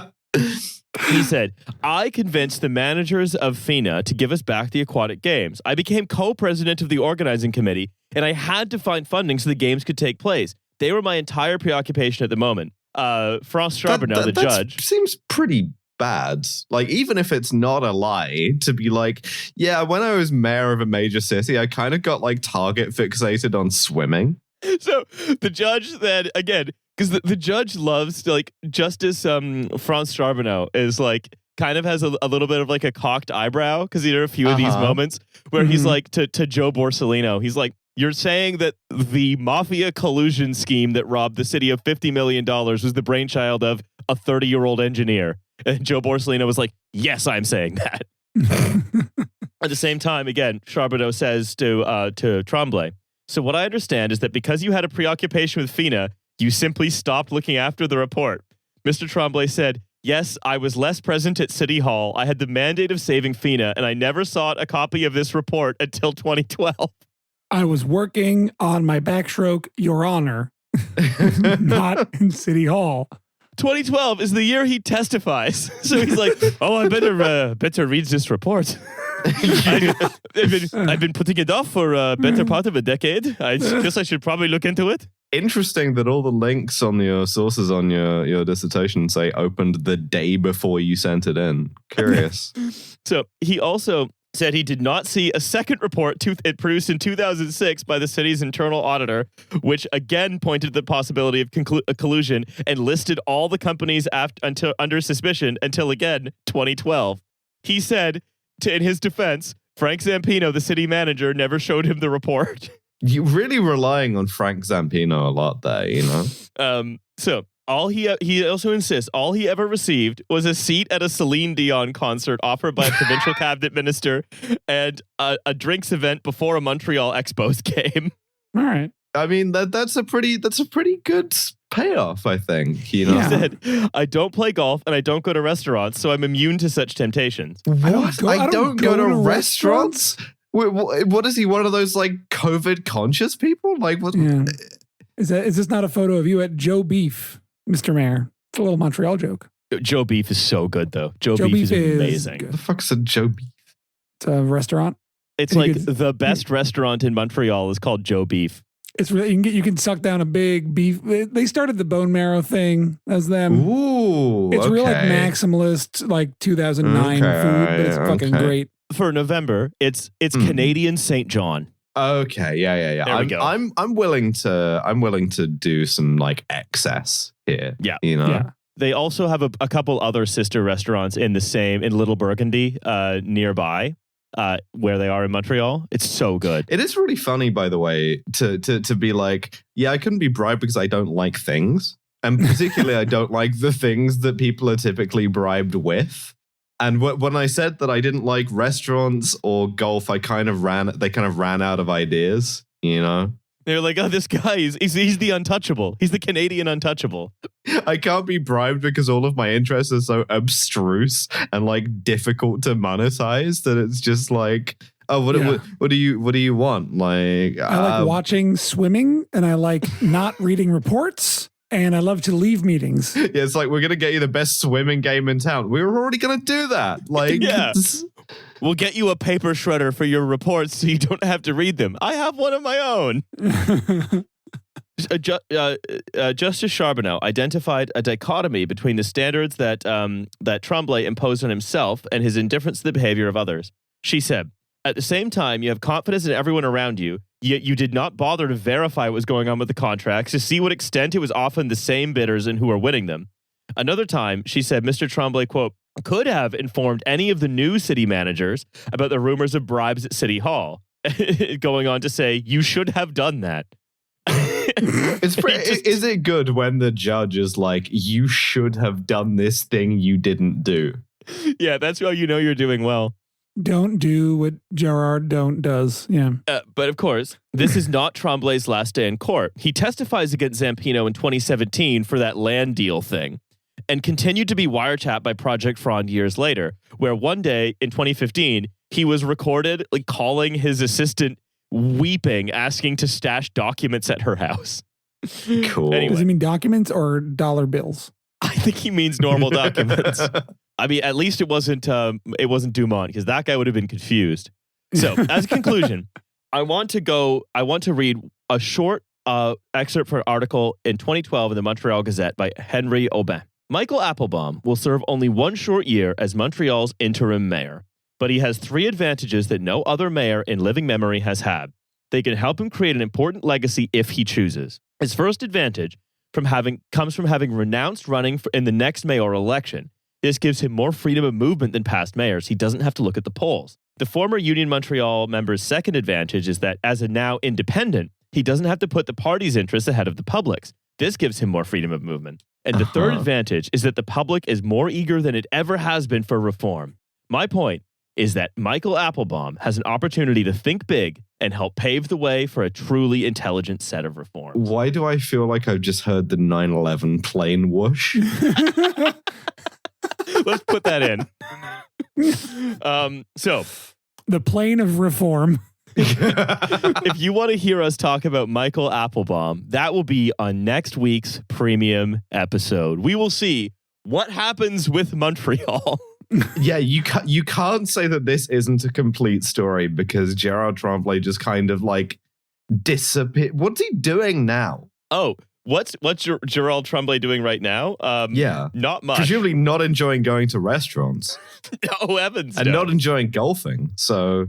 he said, I convinced the managers of FINA to give us back the aquatic games. I became co-president of the organizing committee, and I had to find funding so the games could take place. They were my entire preoccupation at the moment. Franz Charbonneau, the judge. Seems pretty bad. Like, even if it's not a lie, to be like, yeah, when I was mayor of a major city, I kind of got like target fixated on swimming. So the judge then, again, because the judge loves, like, Justice Franz Charbonneau is like, kind of has a little bit of like a cocked eyebrow, because there are a few of these moments where he's like to Joe Borsellino, he's like, you're saying that the mafia collusion scheme that robbed the city of $50 million was the brainchild of a 30-year-old engineer. And Joe Borsellino was like, yes, I'm saying that. At the same time, again, Charbonneau says to Tremblay, so what I understand is that because you had a preoccupation with FINA, you simply stopped looking after the report. Mr. Tremblay said, yes, I was less present at City Hall. I had the mandate of saving FINA, and I never sought a copy of this report until 2012. I was working on my backstroke, Your Honor, not in City Hall. 2012 is the year he testifies. So he's like, oh, I better read this report. I've been putting it off for a better part of a decade. I guess I should probably look into it. Interesting that all the links on your sources on your dissertation say opened the day before you sent it in. Curious. So he also said he did not see a second report it produced in 2006 by the city's internal auditor, which again pointed to the possibility of collusion and listed all the companies under suspicion until, again, 2012. He said, in his defense, Frank Zampino, the city manager, never showed him the report. You're really relying on Frank Zampino a lot there, you know? So he also insists all he ever received was a seat at a Celine Dion concert offered by a provincial cabinet minister and a drinks event before a Montreal Expos game. All right. I mean, that's a pretty good payoff, I think. You know? He said, I don't play golf and I don't go to restaurants, so I'm immune to such temptations. What? I don't go to restaurants? What is he, one of those like COVID conscious people? Like, what? Yeah. Is this not a photo of you at Joe Beef, Mr. Mayor? It's a little Montreal joke. Joe Beef is so good, though. Joe Beef is amazing. What the fuck's a Joe Beef? It's a restaurant. It's like the best restaurant in Montreal is called Joe Beef. It's really, you can suck down a big beef. They started the bone marrow thing as them. Ooh, it's real like maximalist, like 2009 food, but it's fucking great. For November, it's Canadian St. John. Okay, yeah. There we go. I'm willing to do some like excess here. Yeah, you know. Yeah. They also have a couple other sister restaurants in Little Burgundy, nearby. Where they are in Montreal. It's so good. It is really funny, by the way, to be like, yeah, I couldn't be bribed because I don't like things. And particularly, I don't like the things that people are typically bribed with. And when I said that I didn't like restaurants or golf, they kind of ran out of ideas, you know? They're like, oh, this guy, he's the untouchable. He's the Canadian untouchable. I can't be bribed because all of my interests are so abstruse and like difficult to monetize that it's just like, oh, what do you want? Like, I like watching swimming and I like not reading reports and I love to leave meetings. Yeah, it's like, we're going to get you the best swimming game in town. We were already going to do that. Like, yeah. We'll get you a paper shredder for your reports so you don't have to read them. I have one of my own. Justice Charbonneau identified a dichotomy between the standards that Tremblay imposed on himself and his indifference to the behavior of others. She said, at the same time, you have confidence in everyone around you, yet you did not bother to verify what was going on with the contracts to see what extent it was often the same bidders and who were winning them. Another time, she said Mr. Tremblay, quote, could have informed any of the new city managers about the rumors of bribes at City Hall, going on to say, you should have done that. Is it good when the judge is like, you should have done this thing you didn't do? Yeah, that's how you know you're doing well. Don't do what Gérald does. Yeah. But of course, this is not Tremblay's last day in court. He testifies against Zampino in 2017 for that land deal thing and continued to be wiretapped by Project Frond years later, where one day in 2015, he was recorded like calling his assistant weeping, asking to stash documents at her house. Cool. Anyway. Does he mean documents or dollar bills? I think he means normal documents. I mean, at least it wasn't Dumont, because that guy would have been confused. So, as a conclusion, I want to read a short excerpt from an article in 2012 in the Montreal Gazette by Henry Aubin. Michael Applebaum will serve only one short year as Montreal's interim mayor, but he has three advantages that no other mayor in living memory has had. They can help him create an important legacy if he chooses. His first advantage comes from having renounced running in the next mayoral election. This gives him more freedom of movement than past mayors. He doesn't have to look at the polls. The former Union Montreal member's second advantage is that as a now independent, he doesn't have to put the party's interests ahead of the public's. This gives him more freedom of movement. And the third advantage is that the public is more eager than it ever has been for reform. My point is that Michael Applebaum has an opportunity to think big and help pave the way for a truly intelligent set of reforms. Why do I feel like I've just heard the 9/11 plane whoosh? Let's put that in. So, the plane of reform. If you want to hear us talk about Michael Applebaum, that will be on next week's premium episode. We will see what happens with Montreal. Yeah, you can't say that this isn't a complete story because Gérald Tremblay just kind of like disappeared. What's he doing now? Oh, what's Gérald Tremblay doing right now? Yeah, not much. Presumably not enjoying going to restaurants. No, Evans, and not enjoying golfing. So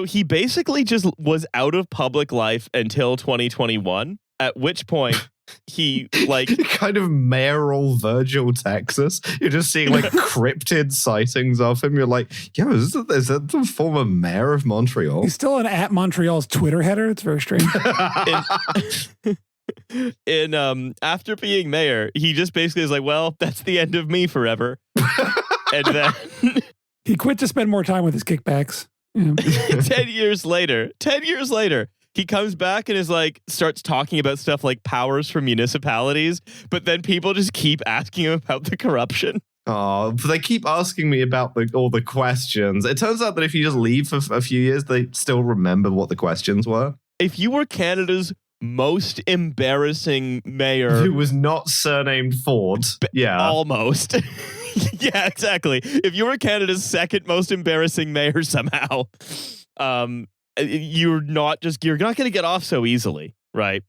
he basically just was out of public life until 2021. At which point he like kind of mayoral Virgil, Texas. You're just seeing like cryptid sightings of him. You're like, yo, is that the former mayor of Montreal? He's still at Montreal's Twitter header. It's very strange. After being mayor, he just basically is like, well, that's the end of me forever. And then he quit to spend more time with his kickbacks. Yeah. 10 years later, he comes back and is like, starts talking about stuff like powers for municipalities, but then people just keep asking him about the corruption. Oh, they keep asking me about all the questions. It turns out that if you just leave for a few years, they still remember what the questions were. If you were Canada's most embarrassing mayor, who was not surnamed Ford, yeah, almost. Yeah, exactly. If you were Canada's second most embarrassing mayor somehow, you're not going to get off so easily, right?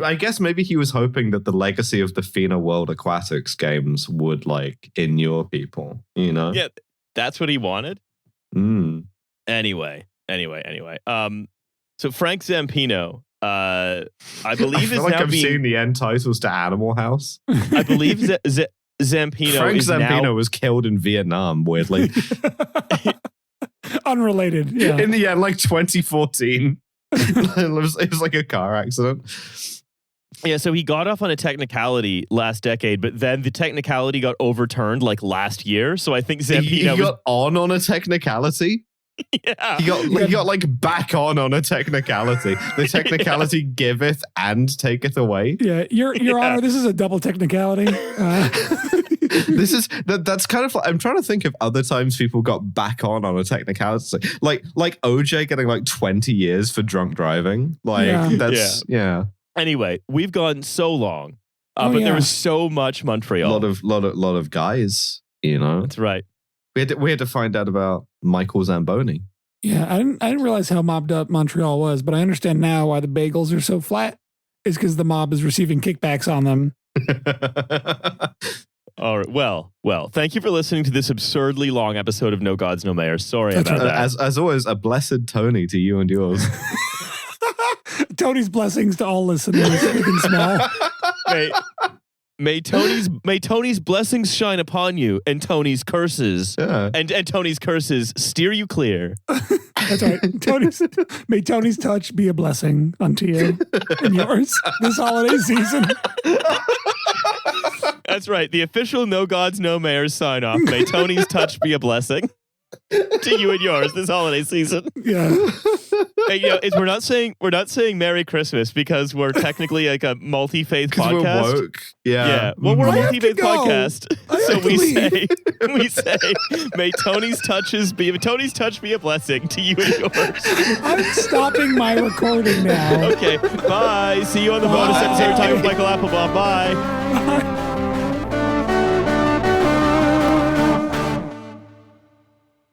I guess maybe he was hoping that the legacy of the FINA World Aquatics Games would like inure people, you know? Yeah, that's what he wanted. Anyway. So Frank Zampino, I believe I feel like I'm seeing the end titles to Animal House. I believe Zampino. Frank Zampino was killed in Vietnam, weirdly. Unrelated. Yeah. In the end, like 2014. It was like a car accident. Yeah, so he got off on a technicality last decade, but then the technicality got overturned like last year. So I think Zampino he got on a technicality. Yeah, he got like back on a technicality. The technicality giveth and taketh away. Yeah, Your Honor, this is a double technicality. That's kind of like, I'm trying to think of other times people got back on a technicality, like OJ getting like 20 years for drunk driving. Like yeah. Anyway, we've gone so long, but there was so much Montreal. A lot of guys, you know. That's right. We had to find out about Michael Zamboni. Yeah, I didn't realize how mobbed up Montreal was, but I understand now why the bagels are so flat. It's because the mob is receiving kickbacks on them. All right. Well, thank you for listening to this absurdly long episode of No Gods, No Mayors. Sorry about that. As always, a blessed Tony to you and yours. Tony's blessings to all listeners, big and small. May Tony's blessings shine upon you, and Tony's curses, and Tony's curses steer you clear. That's right. May Tony's touch be a blessing unto you and yours this holiday season. That's right. The official No Gods, No Mayors sign off. May Tony's touch be a blessing to you and yours this holiday season. Yeah. Hey, we're not saying Merry Christmas because we're technically like a multi-faith podcast. We're woke. Yeah. Well, we're a multi-faith podcast, so we say, may Tony's touch be a blessing to you and yours. I'm stopping my recording now. Okay. Bye. See you on the bonus episode. Talking with Michael Applebaum. Bye.